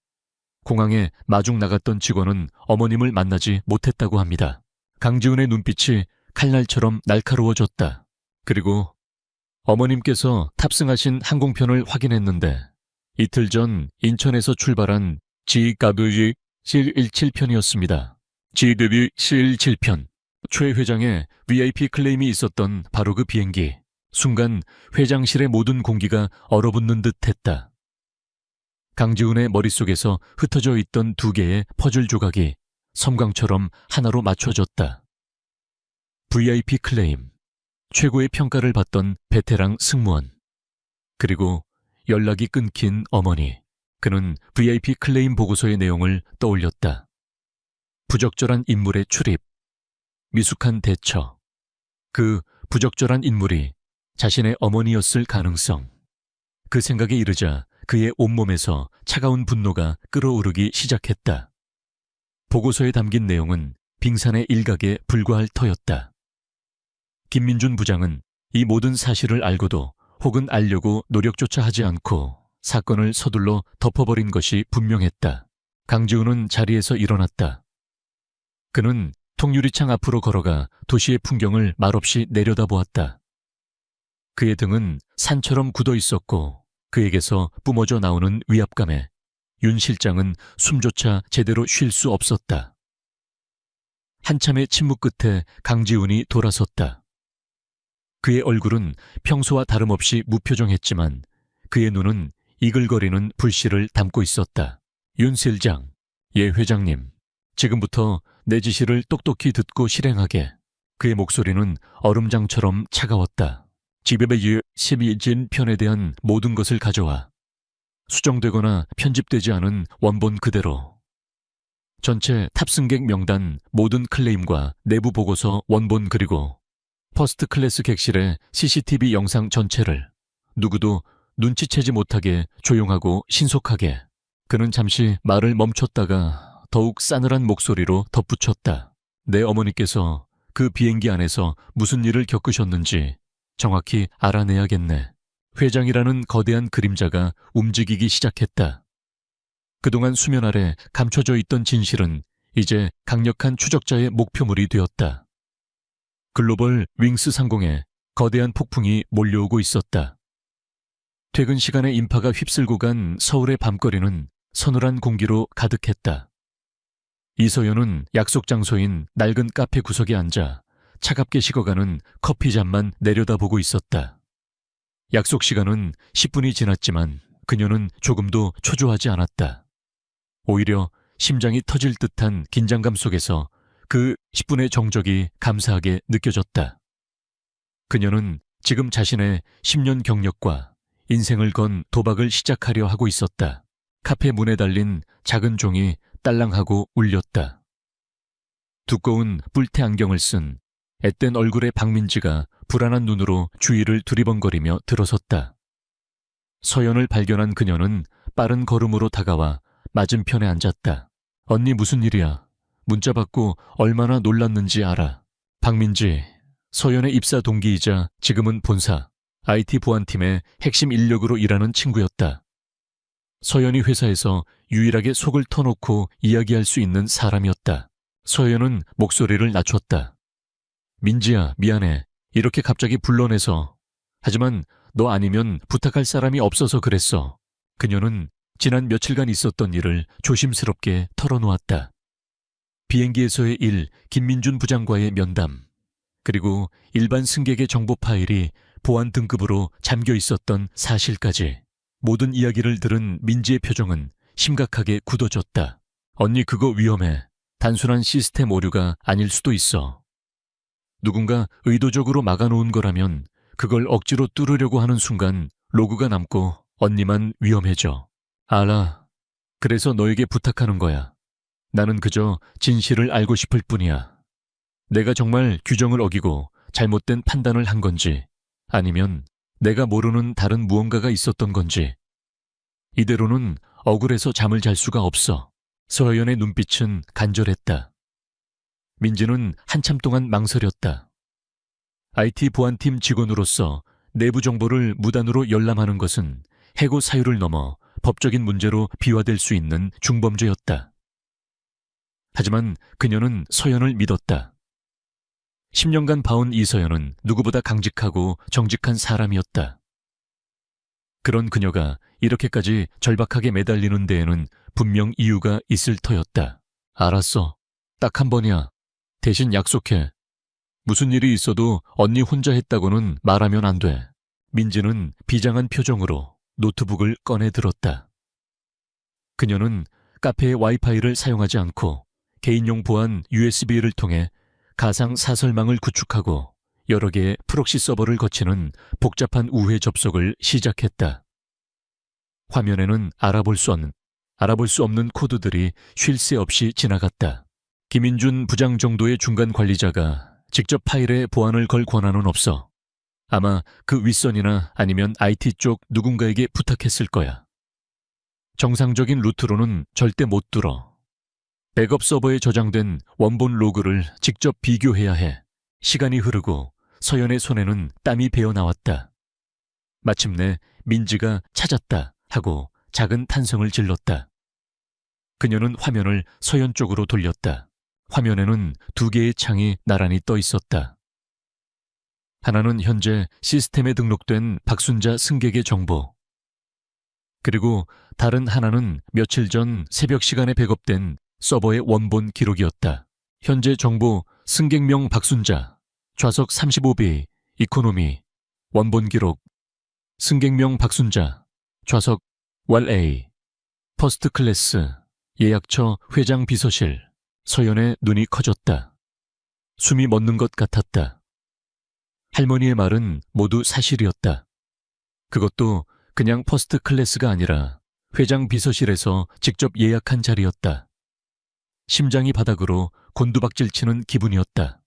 공항에 마중 나갔던 직원은 어머님을 만나지 못했다고 합니다. 강지훈의 눈빛이 칼날처럼 날카로워졌다. 그리고 어머님께서 탑승하신 항공편을 확인했는데 이틀 전 인천에서 출발한 GW 717편이었습니다. GW 717편. 최 회장의 VIP 클레임이 있었던 바로 그 비행기. 순간 회장실의 모든 공기가 얼어붙는 듯 했다. 강지훈의 머릿속에서 흩어져 있던 두 개의 퍼즐 조각이 섬광처럼 하나로 맞춰졌다. VIP 클레임, 최고의 평가를 받던 베테랑 승무원, 그리고 연락이 끊긴 어머니. 그는 VIP 클레임 보고서의 내용을 떠올렸다. 부적절한 인물의 출입, 미숙한 대처. 그 부적절한 인물이 자신의 어머니였을 가능성. 그 생각에 이르자 그의 온몸에서 차가운 분노가 끓어오르기 시작했다. 보고서에 담긴 내용은 빙산의 일각에 불과할 터였다. 김민준 부장은 이 모든 사실을 알고도 혹은 알려고 노력조차 하지 않고 사건을 서둘러 덮어버린 것이 분명했다. 강지훈은 자리에서 일어났다. 그는 통유리창 앞으로 걸어가 도시의 풍경을 말없이 내려다보았다. 그의 등은 산처럼 굳어 있었고 그에게서 뿜어져 나오는 위압감에 윤 실장은 숨조차 제대로 쉴 수 없었다. 한참의 침묵 끝에 강지훈이 돌아섰다. 그의 얼굴은 평소와 다름없이 무표정했지만 그의 눈은 이글거리는 불씨를 담고 있었다. 윤 실장, 예 회장님, 지금부터 내 지시를 똑똑히 듣고 실행하게. 그의 목소리는 얼음장처럼 차가웠다. 지베베유 12진 편에 대한 모든 것을 가져와. 수정되거나 편집되지 않은 원본 그대로. 전체 탑승객 명단, 모든 클레임과 내부 보고서 원본 그리고 퍼스트 클래스 객실의 CCTV 영상 전체를 누구도 눈치채지 못하게 조용하고 신속하게. 그는 잠시 말을 멈췄다가 더욱 싸늘한 목소리로 덧붙였다. 내 어머니께서 그 비행기 안에서 무슨 일을 겪으셨는지 정확히 알아내야겠네. 회장이라는 거대한 그림자가 움직이기 시작했다. 그동안 수면 아래 감춰져 있던 진실은 이제 강력한 추적자의 목표물이 되었다. 글로벌 윙스 상공에 거대한 폭풍이 몰려오고 있었다. 퇴근 시간에 인파가 휩쓸고 간 서울의 밤거리는 서늘한 공기로 가득했다. 이서연은 약속 장소인 낡은 카페 구석에 앉아 차갑게 식어가는 커피잔만 내려다보고 있었다. 약속 시간은 10분이 지났지만 그녀는 조금도 초조하지 않았다. 오히려 심장이 터질 듯한 긴장감 속에서 그 10분의 정적이 감사하게 느껴졌다. 그녀는 지금 자신의 10년 경력과 인생을 건 도박을 시작하려 하고 있었다. 카페 문에 달린 작은 종이 딸랑하고 울렸다. 두꺼운 뿔테 안경을 쓴 앳된 얼굴의 박민지가 불안한 눈으로 주위를 두리번거리며 들어섰다. 서연을 발견한 그녀는 빠른 걸음으로 다가와 맞은편에 앉았다. 언니 무슨 일이야? 문자 받고 얼마나 놀랐는지 알아. 박민지, 서연의 입사 동기이자 지금은 본사, IT 보안팀의 핵심 인력으로 일하는 친구였다. 서연이 회사에서 유일하게 속을 터놓고 이야기할 수 있는 사람이었다. 서연은 목소리를 낮췄다. 민지야, 미안해. 이렇게 갑자기 불러내서. 하지만 너 아니면 부탁할 사람이 없어서 그랬어. 그녀는 지난 며칠간 있었던 일을 조심스럽게 털어놓았다. 비행기에서의 일, 김민준 부장과의 면담, 그리고 일반 승객의 정보 파일이 보안 등급으로 잠겨 있었던 사실까지. 모든 이야기를 들은 민지의 표정은 심각하게 굳어졌다. 언니 그거 위험해. 단순한 시스템 오류가 아닐 수도 있어. 누군가 의도적으로 막아놓은 거라면 그걸 억지로 뚫으려고 하는 순간 로그가 남고 언니만 위험해져. 알아. 그래서 너에게 부탁하는 거야. 나는 그저 진실을 알고 싶을 뿐이야. 내가 정말 규정을 어기고 잘못된 판단을 한 건지 아니면 내가 모르는 다른 무언가가 있었던 건지. 이대로는 억울해서 잠을 잘 수가 없어. 서연의 눈빛은 간절했다. 민지는 한참 동안 망설였다. IT 보안팀 직원으로서 내부 정보를 무단으로 열람하는 것은 해고 사유를 넘어 법적인 문제로 비화될 수 있는 중범죄였다. 하지만 그녀는 서연을 믿었다. 10년간 봐온 이서연은 누구보다 강직하고 정직한 사람이었다. 그런 그녀가 이렇게까지 절박하게 매달리는 데에는 분명 이유가 있을 터였다. 알았어. 딱 한 번이야. 대신 약속해. 무슨 일이 있어도 언니 혼자 했다고는 말하면 안 돼. 민지는 비장한 표정으로 노트북을 꺼내 들었다. 그녀는 카페의 와이파이를 사용하지 않고 개인용 보안 USB를 통해 가상 사설망을 구축하고 여러 개의 프록시 서버를 거치는 복잡한 우회 접속을 시작했다. 화면에는 알아볼 수 없는 코드들이 쉴 새 없이 지나갔다. 김인준 부장 정도의 중간 관리자가 직접 파일에 보안을 걸 권한은 없어. 아마 그 윗선이나 아니면 IT 쪽 누군가에게 부탁했을 거야. 정상적인 루트로는 절대 못 뚫어. 백업 서버에 저장된 원본 로그를 직접 비교해야 해. 시간이 흐르고 서연의 손에는 땀이 배어 나왔다. 마침내 민지가 찾았다 하고 작은 탄성을 질렀다. 그녀는 화면을 서연 쪽으로 돌렸다. 화면에는 2개의 창이 나란히 떠 있었다. 하나는 현재 시스템에 등록된 박순자 승객의 정보. 그리고 다른 하나는 며칠 전 새벽 시간에 백업된 서버의 원본 기록이었다. 현재 정보 승객명 박순자, 좌석 35B, 이코노미, 원본 기록. 승객명 박순자, 좌석 왈 A. 퍼스트 클래스 예약처 회장 비서실. 서연의 눈이 커졌다. 숨이 멎는 것 같았다. 할머니의 말은 모두 사실이었다. 그것도 그냥 퍼스트 클래스가 아니라 회장 비서실에서 직접 예약한 자리였다. 심장이 바닥으로 곤두박질 치는 기분이었다.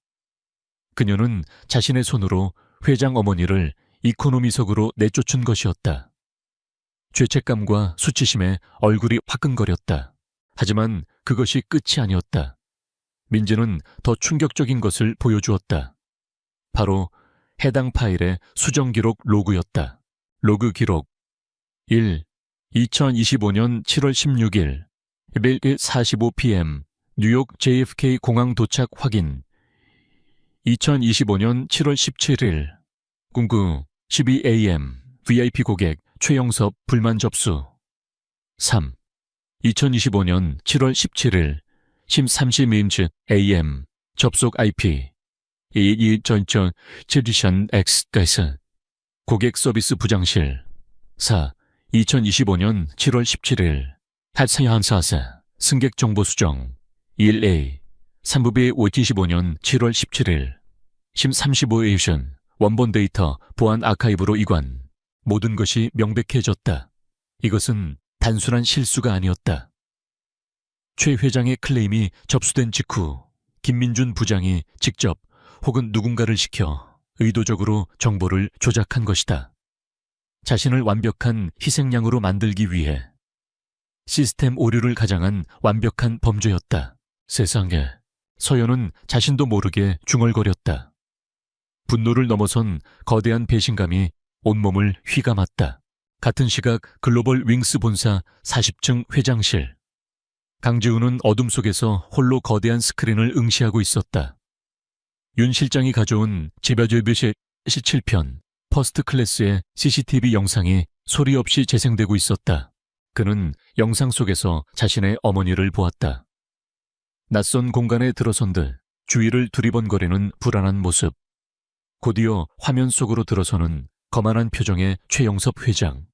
그녀는 자신의 손으로 회장 어머니를 이코노미석으로 내쫓은 것이었다. 죄책감과 수치심에 얼굴이 화끈거렸다. 하지만 그것이 끝이 아니었다. 민지는 더 충격적인 것을 보여주었다. 바로 해당 파일의 수정 기록 로그였다. 로그 기록 1. 2025년 7월 16일 11:45pm 뉴욕 JFK 공항 도착 확인. 2025년 7월 17일 궁구 12am VIP 고객 최영섭 불만 접수. 3. 2025년 7월 17일 13:30 am 접속 IP 22. 제디션 X가이스 고객 서비스 부장실. 4. 2025년 7월 17일 핫사한사사 승객 정보 수정 1A 3부비 2025년 7월 17일 10:35에이션 원본 데이터 보안 아카이브로 이관. 모든 것이 명백해졌다. 이것은 단순한 실수가 아니었다. 최 회장의 클레임이 접수된 직후 김민준 부장이 직접 혹은 누군가를 시켜 의도적으로 정보를 조작한 것이다. 자신을 완벽한 희생양으로 만들기 위해 시스템 오류를 가장한 완벽한 범죄였다. 세상에, 서연은 자신도 모르게 중얼거렸다. 분노를 넘어선 거대한 배신감이 온몸을 휘감았다. 같은 시각 글로벌 윙스 본사 40층 회장실. 강지우는 어둠 속에서 홀로 거대한 스크린을 응시하고 있었다. 윤 실장이 가져온 제벼제벼시 7편 퍼스트 클래스의 CCTV 영상이 소리 없이 재생되고 있었다. 그는 영상 속에서 자신의 어머니를 보았다. 낯선 공간에 들어선 듯 주위를 두리번거리는 불안한 모습. 곧이어 화면 속으로 들어서는 거만한 표정의 최영섭 회장.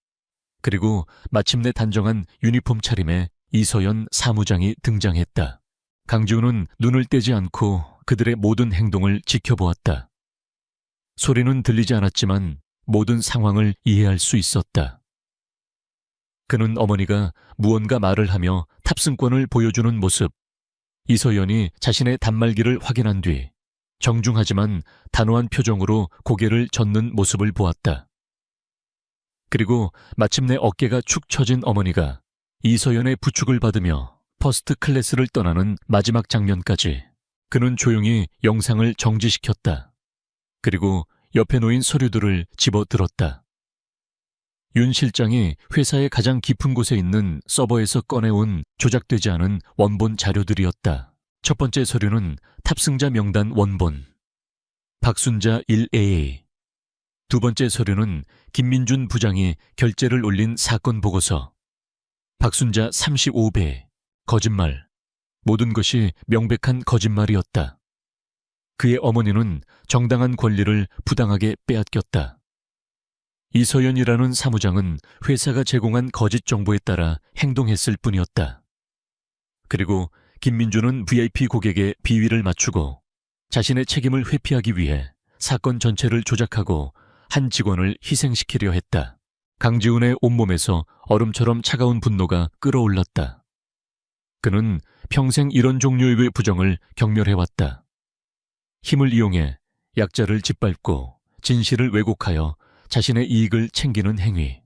그리고 마침내 단정한 유니폼 차림의 이서연 사무장이 등장했다. 강지우는 눈을 떼지 않고 그들의 모든 행동을 지켜보았다. 소리는 들리지 않았지만 모든 상황을 이해할 수 있었다. 그는 어머니가 무언가 말을 하며 탑승권을 보여주는 모습, 이서연이 자신의 단말기를 확인한 뒤 정중하지만 단호한 표정으로 고개를 젓는 모습을 보았다. 그리고 마침내 어깨가 축 처진 어머니가 이서연의 부축을 받으며 퍼스트 클래스를 떠나는 마지막 장면까지 그는 조용히 영상을 정지시켰다. 그리고 옆에 놓인 서류들을 집어들었다. 윤 실장이 회사의 가장 깊은 곳에 있는 서버에서 꺼내온 조작되지 않은 원본 자료들이었다. 첫 번째 서류는 탑승자 명단 원본, 박순자 1A. 두 번째 서류는 김민준 부장이 결재를 올린 사건 보고서, 박순자 35배, 거짓말. 모든 것이 명백한 거짓말이었다. 그의 어머니는 정당한 권리를 부당하게 빼앗겼다. 이서연이라는 사무장은 회사가 제공한 거짓 정보에 따라 행동했을 뿐이었다. 그리고 김민준은 VIP 고객의 비위를 맞추고 자신의 책임을 회피하기 위해 사건 전체를 조작하고 한 직원을 희생시키려 했다. 강지훈의 온몸에서 얼음처럼 차가운 분노가 끓어올랐다. 그는 평생 이런 종류의 부정을 경멸해왔다. 힘을 이용해 약자를 짓밟고 진실을 왜곡하여 자신의 이익을 챙기는 행위.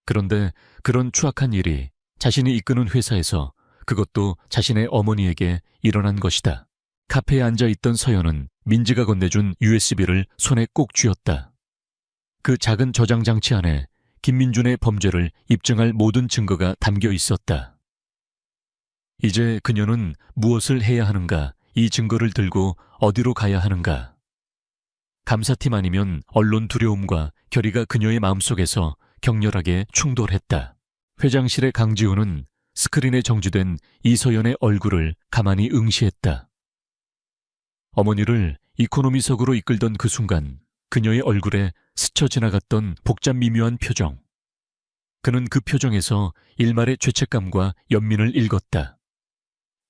그런데 그런 추악한 일이 자신이 이끄는 회사에서, 그것도 자신의 어머니에게 일어난 것이다. 카페에 앉아있던 서연은 민지가 건네준 USB를 손에 꼭 쥐었다. 그 작은 저장 장치 안에 김민준의 범죄를 입증할 모든 증거가 담겨 있었다. 이제 그녀는 무엇을 해야 하는가, 이 증거를 들고 어디로 가야 하는가. 감사팀 아니면 언론 두려움과 결의가 그녀의 마음속에서 격렬하게 충돌했다. 회장실의 강지훈은 스크린에 정지된 이서연의 얼굴을 가만히 응시했다. 어머니를 이코노미석으로 이끌던 그 순간 그녀의 얼굴에 스쳐 지나갔던 복잡 미묘한 표정. 그는 그 표정에서 일말의 죄책감과 연민을 읽었다.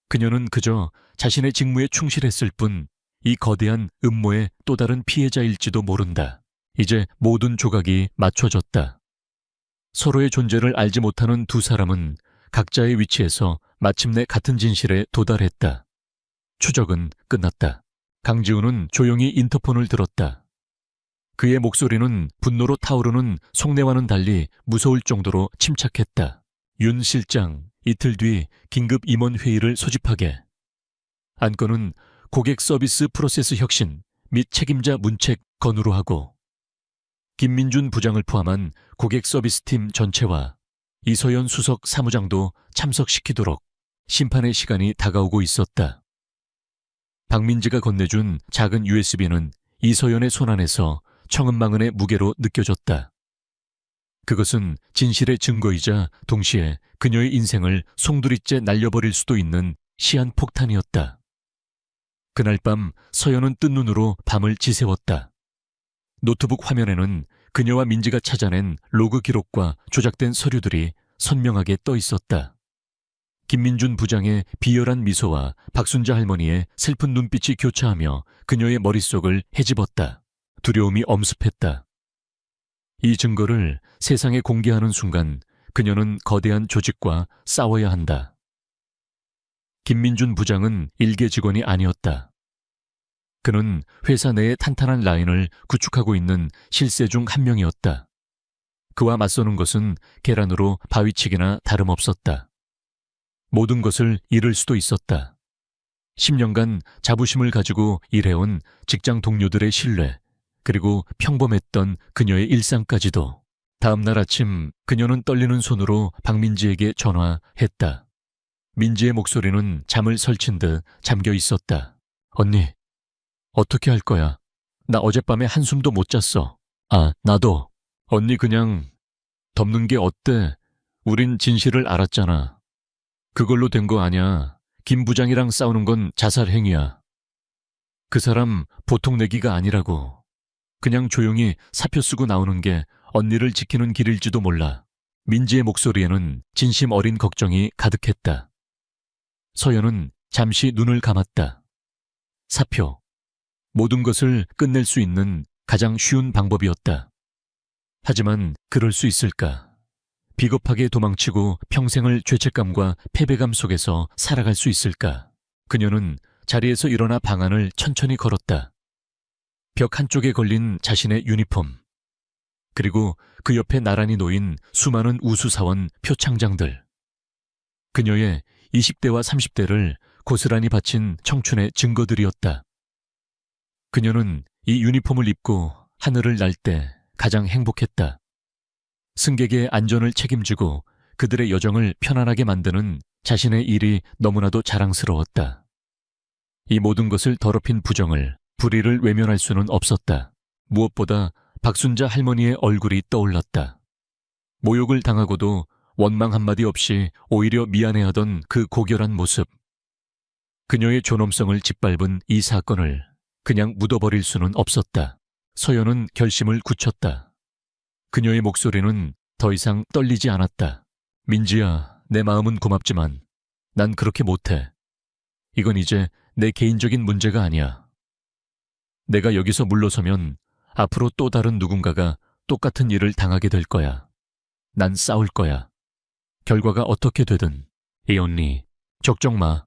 그녀는 그저 자신의 직무에 충실했을 뿐 이 거대한 음모의 또 다른 피해자일지도 모른다. 이제 모든 조각이 맞춰졌다. 서로의 존재를 알지 못하는 두 사람은 각자의 위치에서 마침내 같은 진실에 도달했다. 추적은 끝났다. 강지훈은 조용히 인터폰을 들었다. 그의 목소리는 분노로 타오르는 속내와는 달리 무서울 정도로 침착했다. 윤 실장, 이틀 뒤 긴급 임원 회의를 소집하게. 안건은 고객 서비스 프로세스 혁신 및 책임자 문책 건으로 하고 김민준 부장을 포함한 고객 서비스팀 전체와 이서연 수석 사무장도 참석시키도록 심판의 시간이 다가오고 있었다. 박민지가 건네준 작은 USB는 이서연의 손안에서 청은망은의 무게로 느껴졌다. 그것은 진실의 증거이자 동시에 그녀의 인생을 송두리째 날려버릴 수도 있는 시한폭탄이었다. 그날 밤 서연은 뜬 눈으로 밤을 지새웠다. 노트북 화면에는 그녀와 민지가 찾아낸 로그 기록과 조작된 서류들이 선명하게 떠 있었다. 김민준 부장의 비열한 미소와 박순자 할머니의 슬픈 눈빛이 교차하며 그녀의 머릿속을 헤집었다. 두려움이 엄습했다. 이 증거를 세상에 공개하는 순간 그녀는 거대한 조직과 싸워야 한다. 김민준 부장은 일개 직원이 아니었다. 그는 회사 내의 탄탄한 라인을 구축하고 있는 실세 중 한 명이었다. 그와 맞서는 것은 계란으로 바위치기나 다름없었다. 모든 것을 잃을 수도 있었다. 10년간 자부심을 가지고 일해온 직장 동료들의 신뢰, 그리고 평범했던 그녀의 일상까지도. 다음 날 아침 그녀는 떨리는 손으로 박민지에게 전화했다. 민지의 목소리는 잠을 설친 듯 잠겨 있었다. 언니, 어떻게 할 거야? 나 어젯밤에 한숨도 못 잤어. 아, 나도. 언니 그냥 덮는 게 어때? 우린 진실을 알았잖아. 그걸로 된 거 아냐. 김 부장이랑 싸우는 건 자살 행위야. 그 사람 보통 내기가 아니라고. 그냥 조용히 사표 쓰고 나오는 게 언니를 지키는 길일지도 몰라. 민지의 목소리에는 진심 어린 걱정이 가득했다. 서연은 잠시 눈을 감았다. 사표. 모든 것을 끝낼 수 있는 가장 쉬운 방법이었다. 하지만 그럴 수 있을까? 비겁하게 도망치고 평생을 죄책감과 패배감 속에서 살아갈 수 있을까? 그녀는 자리에서 일어나 방안을 천천히 걸었다. 벽 한쪽에 걸린 자신의 유니폼, 그리고 그 옆에 나란히 놓인 수많은 우수사원 표창장들. 그녀의 20대와 30대를 고스란히 바친 청춘의 증거들이었다. 그녀는 이 유니폼을 입고 하늘을 날 때 가장 행복했다. 승객의 안전을 책임지고 그들의 여정을 편안하게 만드는 자신의 일이 너무나도 자랑스러웠다. 이 모든 것을 더럽힌 부정을, 불의를 외면할 수는 없었다. 무엇보다 박순자 할머니의 얼굴이 떠올랐다. 모욕을 당하고도 원망 한마디 없이 오히려 미안해하던 그 고결한 모습. 그녀의 존엄성을 짓밟은 이 사건을 그냥 묻어버릴 수는 없었다. 서연은 결심을 굳혔다. 그녀의 목소리는 더 이상 떨리지 않았다. 민지야, 내 마음은 고맙지만 난 그렇게 못해. 이건 이제 내 개인적인 문제가 아니야. 내가 여기서 물러서면 앞으로 또 다른 누군가가 똑같은 일을 당하게 될 거야. 난 싸울 거야. 결과가 어떻게 되든. 이 언니, 걱정 마.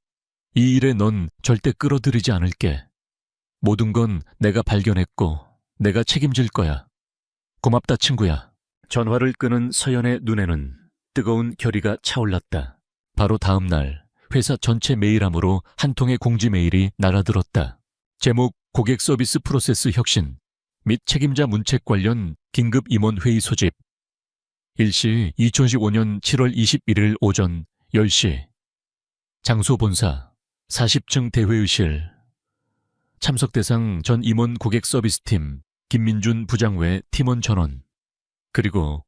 이 일에 넌 절대 끌어들이지 않을게. 모든 건 내가 발견했고 내가 책임질 거야. 고맙다, 친구야. 전화를 끄는 서연의 눈에는 뜨거운 결의가 차올랐다. 바로 다음 날 회사 전체 메일함으로 한 통의 공지 메일이 날아들었다. 제목 고객 서비스 프로세스 혁신 및 책임자 문책 관련 긴급 임원 회의 소집. 일시 2015년 7월 21일 오전 10시. 장소 본사 40층 대회의실. 참석 대상 전 임원 고객 서비스팀 김민준 부장 외 팀원 전원, 그리고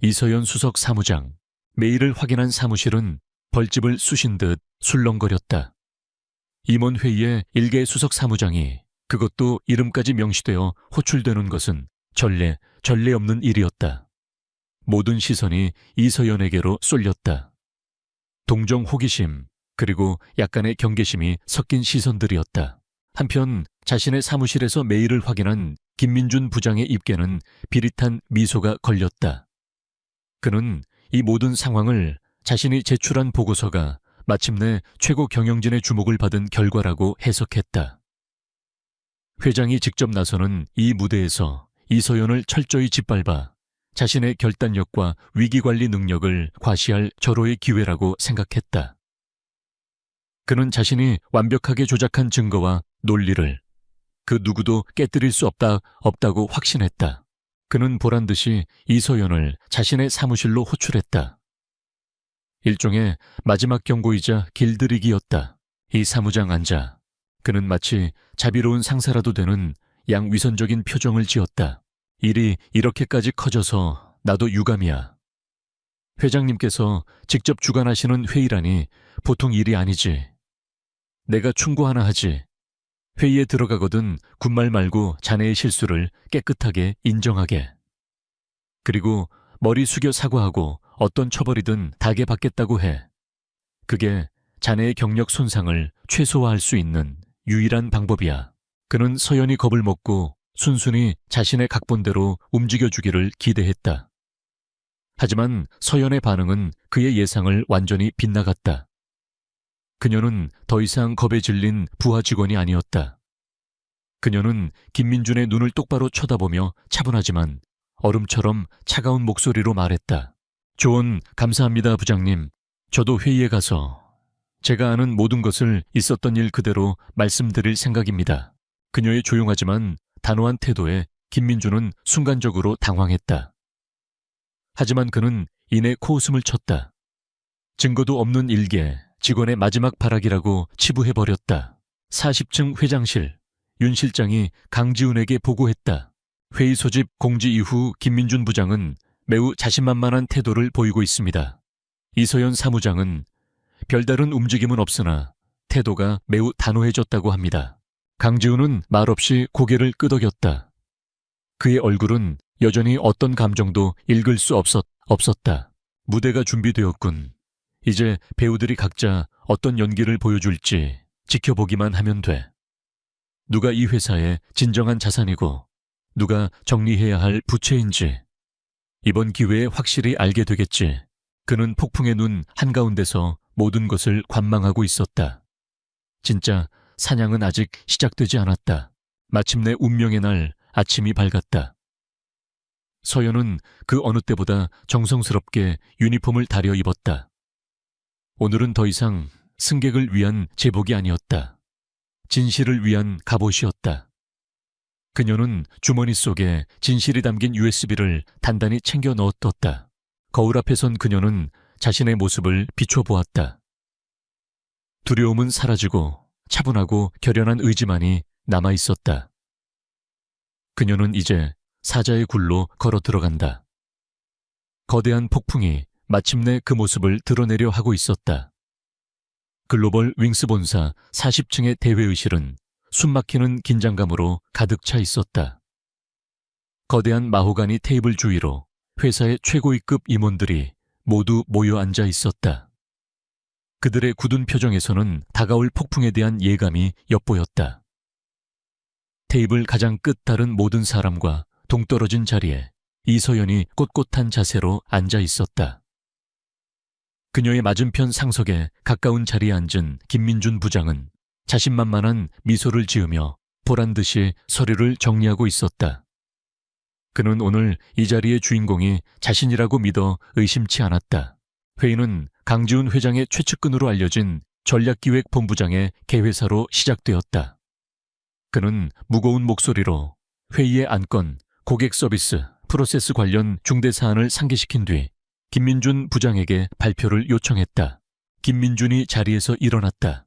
이서연 수석 사무장. 메일을 확인한 사무실은 벌집을 쑤신 듯 술렁거렸다. 임원회의에 일개 수석 사무장이, 그것도 이름까지 명시되어 호출되는 것은 전례 없는 일이었다. 모든 시선이 이서연에게로 쏠렸다. 동정 호기심, 그리고 약간의 경계심이 섞인 시선들이었다. 한편 자신의 사무실에서 메일을 확인한 김민준 부장의 입에는 비릿한 미소가 걸렸다. 그는 이 모든 상황을 자신이 제출한 보고서가 마침내 최고 경영진의 주목을 받은 결과라고 해석했다. 회장이 직접 나서는 이 무대에서 이서연을 철저히 짓밟아 자신의 결단력과 위기관리 능력을 과시할 절호의 기회라고 생각했다. 그는 자신이 완벽하게 조작한 증거와 논리를 그 누구도 깨뜨릴 수 없다고 확신했다. 그는 보란듯이 이서연을 자신의 사무실로 호출했다. 일종의 마지막 경고이자 길들이기였다. 이 사무장 앉아. 그는 마치 자비로운 상사라도 되는 양위선적인 표정을 지었다. 일이 이렇게까지 커져서 나도 유감이야. 회장님께서 직접 주관하시는 회의라니 보통 일이 아니지. 내가 충고 하나 하지. 회의에 들어가거든 군말 말고 자네의 실수를 깨끗하게 인정하게. 그리고 머리 숙여 사과하고 어떤 처벌이든 다게 받겠다고 해. 그게 자네의 경력 손상을 최소화할 수 있는 유일한 방법이야. 그는 서연이 겁을 먹고 순순히 자신의 각본대로 움직여주기를 기대했다. 하지만 서연의 반응은 그의 예상을 완전히 빗나갔다. 그녀는 더 이상 겁에 질린 부하 직원이 아니었다. 그녀는 김민준의 눈을 똑바로 쳐다보며 차분하지만 얼음처럼 차가운 목소리로 말했다. 조언 감사합니다, 부장님. 저도 회의에 가서 제가 아는 모든 것을 있었던 일 그대로 말씀드릴 생각입니다. 그녀의 조용하지만 단호한 태도에 김민준은 순간적으로 당황했다. 하지만 그는 이내 코웃음을 쳤다. 증거도 없는 일개, 직원의 마지막 발악이라고 치부해버렸다. 40층 회장실, 윤 실장이 강지훈에게 보고했다. 회의 소집 공지 이후 김민준 부장은 매우 자신만만한 태도를 보이고 있습니다. 이서연 사무장은 별다른 움직임은 없으나 태도가 매우 단호해졌다고 합니다. 강지훈은 말없이 고개를 끄덕였다. 그의 얼굴은 여전히 어떤 감정도 읽을 수 없었다. 무대가 준비되었군. 이제 배우들이 각자 어떤 연기를 보여줄지 지켜보기만 하면 돼. 누가 이 회사의 진정한 자산이고 누가 정리해야 할 부채인지 이번 기회에 확실히 알게 되겠지. 그는 폭풍의 눈 한가운데서 모든 것을 관망하고 있었다. 진짜 사냥은 아직 시작되지 않았다. 마침내 운명의 날 아침이 밝았다. 서연은 그 어느 때보다 정성스럽게 유니폼을 다려 입었다. 오늘은 더 이상 승객을 위한 제복이 아니었다. 진실을 위한 갑옷이었다. 그녀는 주머니 속에 진실이 담긴 USB를 단단히 챙겨 넣어뒀다. 거울 앞에 선 그녀는 자신의 모습을 비춰보았다. 두려움은 사라지고 차분하고 결연한 의지만이 남아있었다. 그녀는 이제 사자의 굴로 걸어 들어간다. 거대한 폭풍이 마침내 그 모습을 드러내려 하고 있었다. 글로벌 윙스 본사 40층의 대회의실은 숨막히는 긴장감으로 가득 차 있었다. 거대한 마호가니 테이블 주위로 회사의 최고위급 임원들이 모두 모여 앉아 있었다. 그들의 굳은 표정에서는 다가올 폭풍에 대한 예감이 엿보였다. 테이블 가장 끝 다른 모든 사람과 동떨어진 자리에 이서연이 꼿꼿한 자세로 앉아 있었다. 그녀의 맞은편 상석에 가까운 자리에 앉은 김민준 부장은 자신만만한 미소를 지으며 보란듯이 서류를 정리하고 있었다. 그는 오늘 이 자리의 주인공이 자신이라고 믿어 의심치 않았다. 회의는 강지훈 회장의 최측근으로 알려진 전략기획본부장의 개회사로 시작되었다. 그는 무거운 목소리로 회의의 안건, 고객 서비스, 프로세스 관련 중대 사안을 상기시킨 뒤 김민준 부장에게 발표를 요청했다. 김민준이 자리에서 일어났다.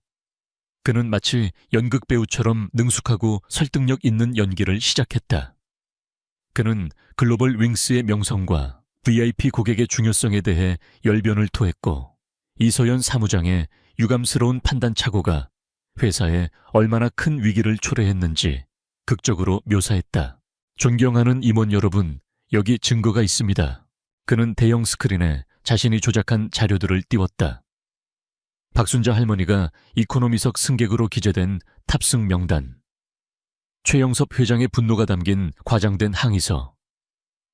그는 마치 연극 배우처럼 능숙하고 설득력 있는 연기를 시작했다. 그는 글로벌 윙스의 명성과 VIP 고객의 중요성에 대해 열변을 토했고 이서연 사무장의 유감스러운 판단 착오가 회사에 얼마나 큰 위기를 초래했는지 극적으로 묘사했다. 존경하는 임원 여러분, 여기 증거가 있습니다. 그는 대형 스크린에 자신이 조작한 자료들을 띄웠다. 박순자 할머니가 이코노미석 승객으로 기재된 탑승 명단, 최영섭 회장의 분노가 담긴 과장된 항의서.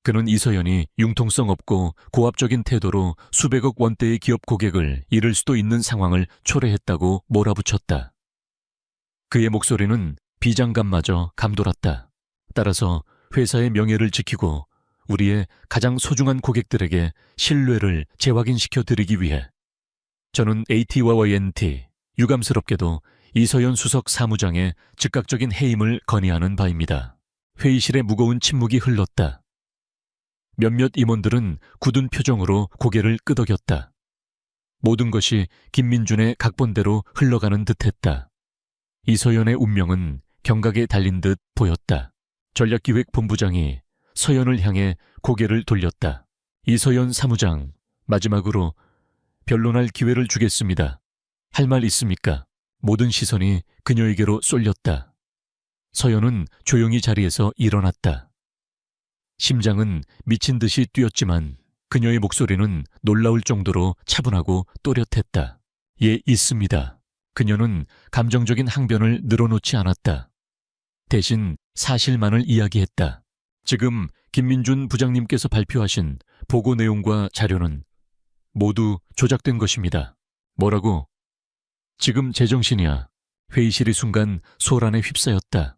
그는 이서연이 융통성 없고 고압적인 태도로 수백억 원대의 기업 고객을 잃을 수도 있는 상황을 초래했다고 몰아붙였다. 그의 목소리는 비장감마저 감돌았다. 따라서 회사의 명예를 지키고 우리의 가장 소중한 고객들에게 신뢰를 재확인시켜 드리기 위해 저는 ATYNT, 유감스럽게도 이서연 수석 사무장의 즉각적인 해임을 건의하는 바입니다. 회의실에 무거운 침묵이 흘렀다. 몇몇 임원들은 굳은 표정으로 고개를 끄덕였다. 모든 것이 김민준의 각본대로 흘러가는 듯했다. 이서연의 운명은 경각에 달린 듯 보였다. 전략기획본부장이 서연을 향해 고개를 돌렸다. 이서연 사무장, 마지막으로 변론할 기회를 주겠습니다. 할 말 있습니까? 모든 시선이 그녀에게로 쏠렸다. 서연은 조용히 자리에서 일어났다. 심장은 미친 듯이 뛰었지만 그녀의 목소리는 놀라울 정도로 차분하고 또렷했다. 예, 있습니다. 그녀는 감정적인 항변을 늘어놓지 않았다. 대신 사실만을 이야기했다. 지금 김민준 부장님께서 발표하신 보고 내용과 자료는 모두 조작된 것입니다. 뭐라고? 지금 제정신이야. 회의실이 순간 소란에 휩싸였다.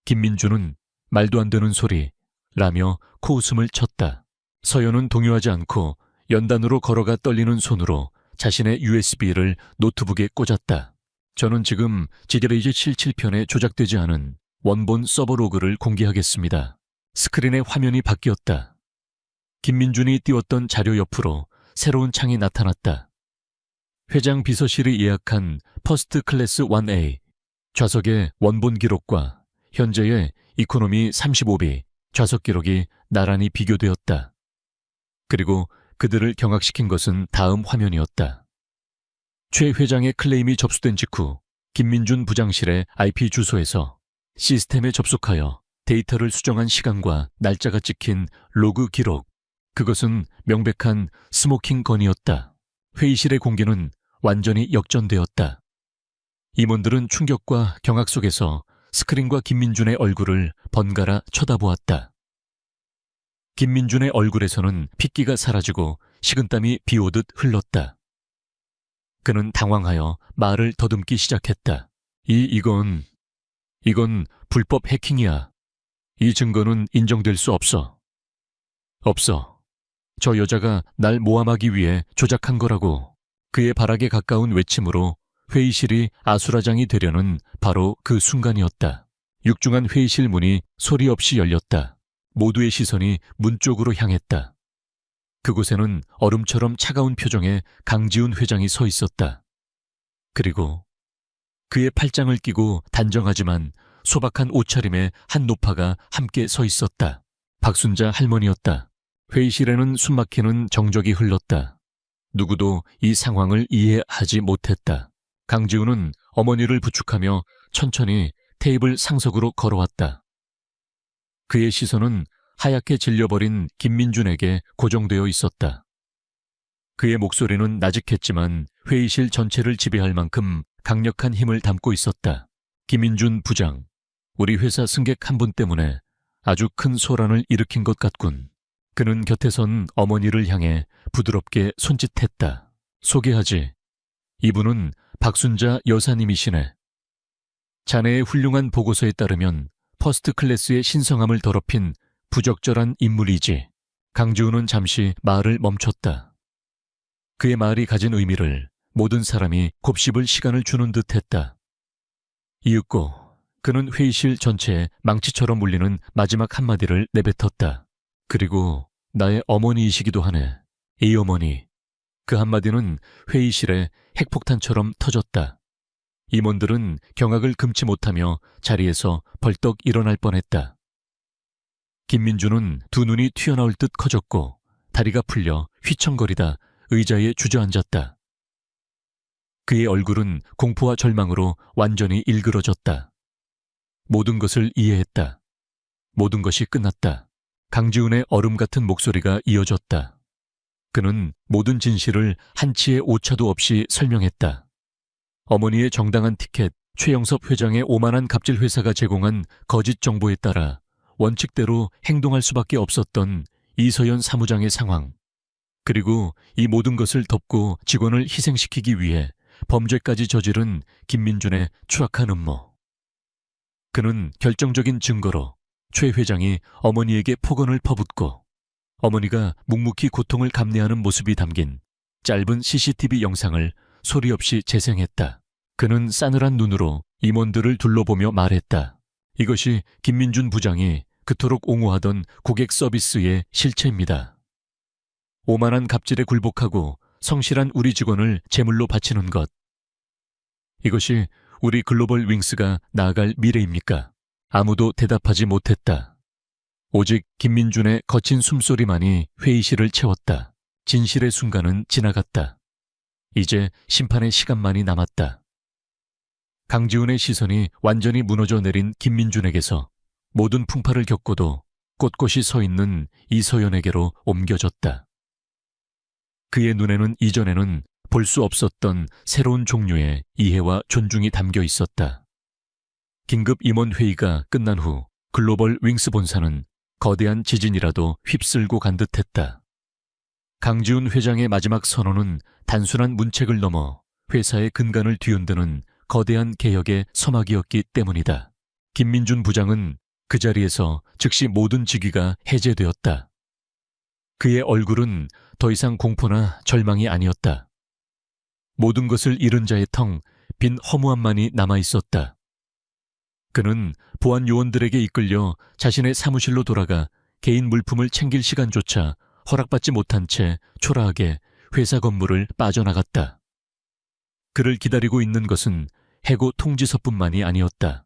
김민준은 말도 안 되는 소리 라며 코웃음을 쳤다. 서연은 동요하지 않고 연단으로 걸어가 떨리는 손으로 자신의 USB를 노트북에 꽂았다. 저는 지금 지드레이즈 77편에 조작되지 않은 원본 서버 로그를 공개하겠습니다. 스크린의 화면이 바뀌었다. 김민준이 띄웠던 자료 옆으로 새로운 창이 나타났다. 회장 비서실이 예약한 퍼스트 클래스 1A, 좌석의 원본 기록과 현재의 이코노미 35B 좌석 기록이 나란히 비교되었다. 그리고 그들을 경악시킨 것은 다음 화면이었다. 최 회장의 클레임이 접수된 직후 김민준 부장실의 IP 주소에서 시스템에 접속하여 데이터를 수정한 시간과 날짜가 찍힌 로그 기록. 그것은 명백한 스모킹 건이었다. 회의실의 공기는 완전히 역전되었다. 임원들은 충격과 경악 속에서 스크린과 김민준의 얼굴을 번갈아 쳐다보았다. 김민준의 얼굴에서는 핏기가 사라지고 식은땀이 비오듯 흘렀다. 그는 당황하여 말을 더듬기 시작했다. 이건 불법 해킹이야. 이 증거는 인정될 수 없어. 없어. 저 여자가 날 모함하기 위해 조작한 거라고. 그의 발악에 가까운 외침으로 회의실이 아수라장이 되려는 바로 그 순간이었다. 육중한 회의실 문이 소리 없이 열렸다. 모두의 시선이 문 쪽으로 향했다. 그곳에는 얼음처럼 차가운 표정의 강지훈 회장이 서 있었다. 그리고 그의 팔짱을 끼고 단정하지만 소박한 옷차림의 한 노파가 함께 서 있었다. 박순자 할머니였다. 회의실에는 숨막히는 정적이 흘렀다. 누구도 이 상황을 이해하지 못했다. 강지훈은 어머니를 부축하며 천천히 테이블 상석으로 걸어왔다. 그의 시선은 하얗게 질려버린 김민준에게 고정되어 있었다. 그의 목소리는 나직했지만 회의실 전체를 지배할 만큼 강력한 힘을 담고 있었다. 김민준 부장, 우리 회사 승객 한 분 때문에 아주 큰 소란을 일으킨 것 같군. 그는 곁에 선 어머니를 향해 부드럽게 손짓했다. 소개하지. 이분은 박순자 여사님이시네. 자네의 훌륭한 보고서에 따르면 퍼스트 클래스의 신성함을 더럽힌 부적절한 인물이지. 강지훈은 잠시 말을 멈췄다. 그의 말이 가진 의미를 모든 사람이 곱씹을 시간을 주는 듯했다. 이윽고 그는 회의실 전체에 망치처럼 울리는 마지막 한마디를 내뱉었다. 그리고 나의 어머니이시기도 하네. 이 어머니. 그 한마디는 회의실에 핵폭탄처럼 터졌다. 임원들은 경악을 금치 못하며 자리에서 벌떡 일어날 뻔했다. 김민준은 두 눈이 튀어나올 듯 커졌고 다리가 풀려 휘청거리다 의자에 주저앉았다. 그의 얼굴은 공포와 절망으로 완전히 일그러졌다. 모든 것을 이해했다. 모든 것이 끝났다. 강지훈의 얼음 같은 목소리가 이어졌다. 그는 모든 진실을 한치의 오차도 없이 설명했다. 어머니의 정당한 티켓, 최영섭 회장의 오만한 갑질 회사가 제공한 거짓 정보에 따라 원칙대로 행동할 수밖에 없었던 이서연 사무장의 상황, 그리고 이 모든 것을 덮고 직원을 희생시키기 위해 범죄까지 저지른 김민준의 추악한 음모. 그는 결정적인 증거로 최 회장이 어머니에게 폭언을 퍼붓고 어머니가 묵묵히 고통을 감내하는 모습이 담긴 짧은 CCTV 영상을 소리 없이 재생했다. 그는 싸늘한 눈으로 임원들을 둘러보며 말했다. 이것이 김민준 부장이 그토록 옹호하던 고객 서비스의 실체입니다. 오만한 갑질에 굴복하고 성실한 우리 직원을 제물로 바치는 것. 이것이 우리 글로벌 윙스가 나아갈 미래입니까? 아무도 대답하지 못했다. 오직 김민준의 거친 숨소리만이 회의실을 채웠다. 진실의 순간은 지나갔다. 이제 심판의 시간만이 남았다. 강지훈의 시선이 완전히 무너져 내린 김민준에게서 모든 풍파를 겪고도 꼿꼿이 서 있는 이서연에게로 옮겨졌다. 그의 눈에는 이전에는 볼 수 없었던 새로운 종류의 이해와 존중이 담겨 있었다. 긴급 임원 회의가 끝난 후 글로벌 윙스 본사는 거대한 지진이라도 휩쓸고 간 듯했다. 강지훈 회장의 마지막 선언은 단순한 문책을 넘어 회사의 근간을 뒤흔드는 거대한 개혁의 서막이었기 때문이다. 김민준 부장은 그 자리에서 즉시 모든 직위가 해제되었다. 그의 얼굴은 더 이상 공포나 절망이 아니었다. 모든 것을 잃은 자의 텅 빈 허무함만이 남아있었다. 그는 보안 요원들에게 이끌려 자신의 사무실로 돌아가 개인 물품을 챙길 시간조차 허락받지 못한 채 초라하게 회사 건물을 빠져나갔다. 그를 기다리고 있는 것은 해고 통지서뿐만이 아니었다.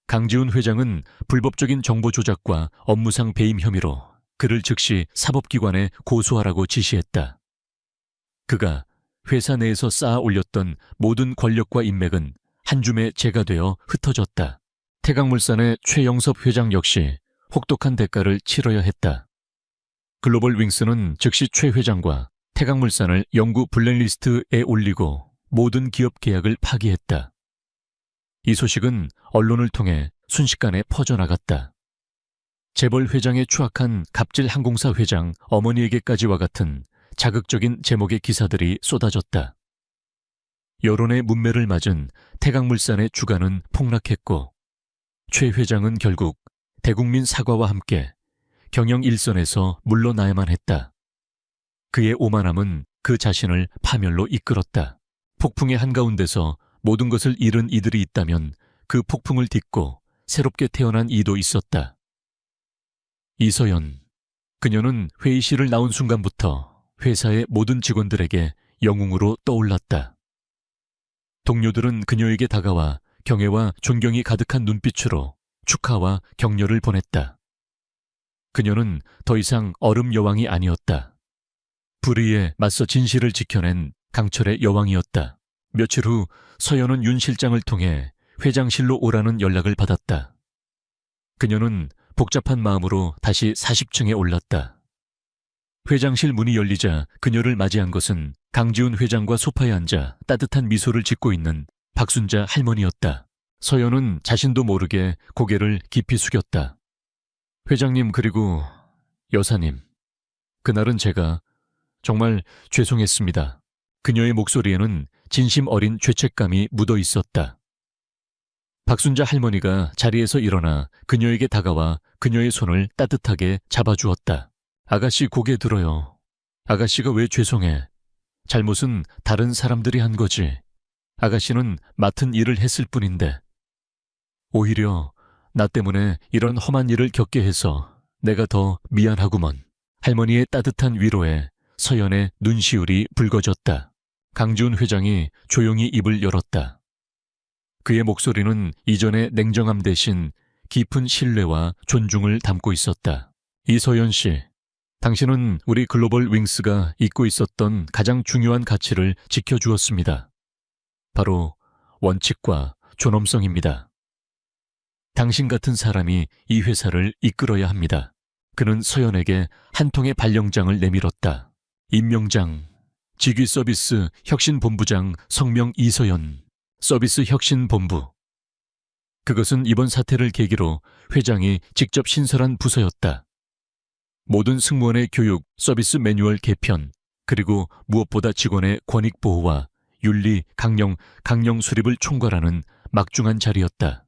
강지훈 회장은 불법적인 정보 조작과 업무상 배임 혐의로 그를 즉시 사법기관에 고소하라고 지시했다. 그가 회사 내에서 쌓아 올렸던 모든 권력과 인맥은 한 줌의 재가 되어 흩어졌다. 태강물산의 최영섭 회장 역시 혹독한 대가를 치러야 했다. 글로벌 윙스는 즉시 최 회장과 태강물산을 영구 블랙리스트에 올리고 모든 기업 계약을 파기했다. 이 소식은 언론을 통해 순식간에 퍼져나갔다. 재벌 회장의 추악한 갑질 항공사 회장 어머니에게까지와 같은 자극적인 제목의 기사들이 쏟아졌다. 여론의 문매를 맞은 태강물산의 주가는 폭락했고 최 회장은 결국 대국민 사과와 함께 경영 일선에서 물러나야만 했다. 그의 오만함은 그 자신을 파멸로 이끌었다. 폭풍의 한가운데서 모든 것을 잃은 이들이 있다면 그 폭풍을 딛고 새롭게 태어난 이도 있었다. 이서연. 그녀는 회의실을 나온 순간부터 회사의 모든 직원들에게 영웅으로 떠올랐다. 동료들은 그녀에게 다가와 경애와 존경이 가득한 눈빛으로 축하와 격려를 보냈다. 그녀는 더 이상 얼음 여왕이 아니었다. 불의에 맞서 진실을 지켜낸 강철의 여왕이었다. 며칠 후 서연은 윤 실장을 통해 회장실로 오라는 연락을 받았다. 그녀는 복잡한 마음으로 다시 40층에 올랐다. 회장실 문이 열리자 그녀를 맞이한 것은 강지훈 회장과 소파에 앉아 따뜻한 미소를 짓고 있는 박순자 할머니였다. 서연은 자신도 모르게 고개를 깊이 숙였다. 회장님 그리고 여사님, 그날은 제가 정말 죄송했습니다. 그녀의 목소리에는 진심 어린 죄책감이 묻어 있었다. 박순자 할머니가 자리에서 일어나 그녀에게 다가와 그녀의 손을 따뜻하게 잡아주었다. 아가씨 고개 들어요. 아가씨가 왜 죄송해? 잘못은 다른 사람들이 한 거지. 아가씨는 맡은 일을 했을 뿐인데. 오히려 나 때문에 이런 험한 일을 겪게 해서 내가 더 미안하구먼. 할머니의 따뜻한 위로에 서연의 눈시울이 붉어졌다. 강지훈 회장이 조용히 입을 열었다. 그의 목소리는 이전의 냉정함 대신 깊은 신뢰와 존중을 담고 있었다. 이서연 씨, 당신은 우리 글로벌 윙스가 잊고 있었던 가장 중요한 가치를 지켜주었습니다. 바로 원칙과 존엄성입니다. 당신 같은 사람이 이 회사를 이끌어야 합니다. 그는 서연에게 한 통의 발령장을 내밀었다. 임명장, 직위서비스 혁신본부장 성명 이서연, 서비스 혁신본부. 그것은 이번 사태를 계기로 회장이 직접 신설한 부서였다. 모든 승무원의 교육, 서비스 매뉴얼 개편, 그리고 무엇보다 직원의 권익 보호와 윤리, 강령 수립을 총괄하는 막중한 자리였다.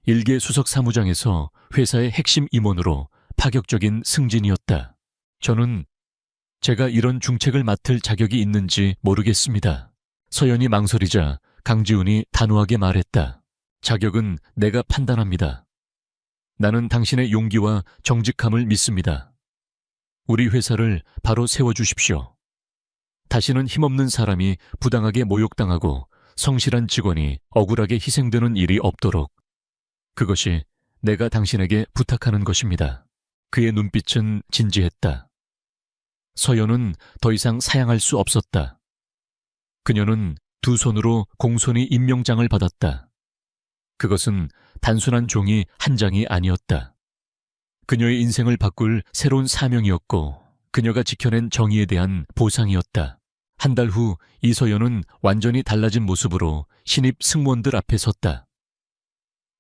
일개 수석 사무장에서 회사의 핵심 임원으로 파격적인 승진이었다. 저는 제가 이런 중책을 맡을 자격이 있는지 모르겠습니다. 서연이 망설이자 강지훈이 단호하게 말했다. 자격은 내가 판단합니다. 나는 당신의 용기와 정직함을 믿습니다. 우리 회사를 바로 세워주십시오. 다시는 힘없는 사람이 부당하게 모욕당하고 성실한 직원이 억울하게 희생되는 일이 없도록. 그것이 내가 당신에게 부탁하는 것입니다. 그의 눈빛은 진지했다. 서연은 더 이상 사양할 수 없었다. 그녀는 두 손으로 공손히 임명장을 받았다. 그것은 단순한 종이 한 장이 아니었다. 그녀의 인생을 바꿀 새로운 사명이었고 그녀가 지켜낸 정의에 대한 보상이었다. 한 달 후 이서연은 완전히 달라진 모습으로 신입 승무원들 앞에 섰다.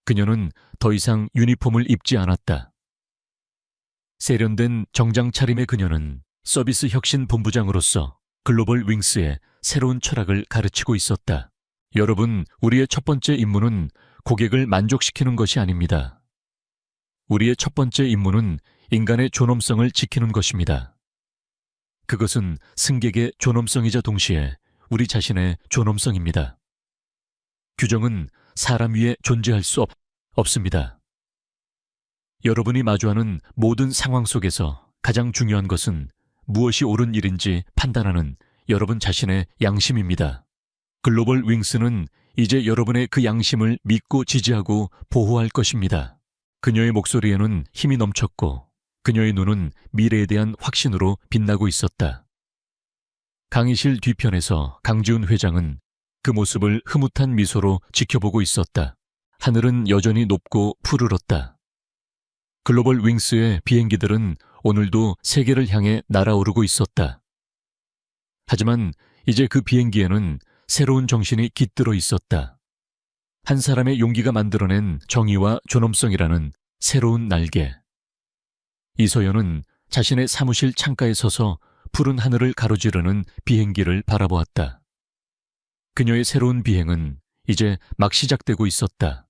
그녀는 더 이상 유니폼을 입지 않았다. 세련된 정장 차림의 그녀는 서비스 혁신 본부장으로서 글로벌 윙스의 새로운 철학을 가르치고 있었다. 여러분, 우리의 첫 번째 임무는 고객을 만족시키는 것이 아닙니다. 우리의 첫 번째 임무는 인간의 존엄성을 지키는 것입니다. 그것은 승객의 존엄성이자 동시에 우리 자신의 존엄성입니다. 규정은 사람 위에 존재할 수 없습니다. 여러분이 마주하는 모든 상황 속에서 가장 중요한 것은 무엇이 옳은 일인지 판단하는 여러분 자신의 양심입니다. 글로벌 윙스는 이제 여러분의 그 양심을 믿고 지지하고 보호할 것입니다. 그녀의 목소리에는 힘이 넘쳤고 그녀의 눈은 미래에 대한 확신으로 빛나고 있었다. 강의실 뒤편에서 강지훈 회장은 그 모습을 흐뭇한 미소로 지켜보고 있었다. 하늘은 여전히 높고 푸르렀다. 글로벌 윙스의 비행기들은 오늘도 세계를 향해 날아오르고 있었다. 하지만 이제 그 비행기에는 새로운 정신이 깃들어 있었다. 한 사람의 용기가 만들어낸 정의와 존엄성이라는 새로운 날개. 이서연은 자신의 사무실 창가에 서서 푸른 하늘을 가로지르는 비행기를 바라보았다. 그녀의 새로운 비행은 이제 막 시작되고 있었다.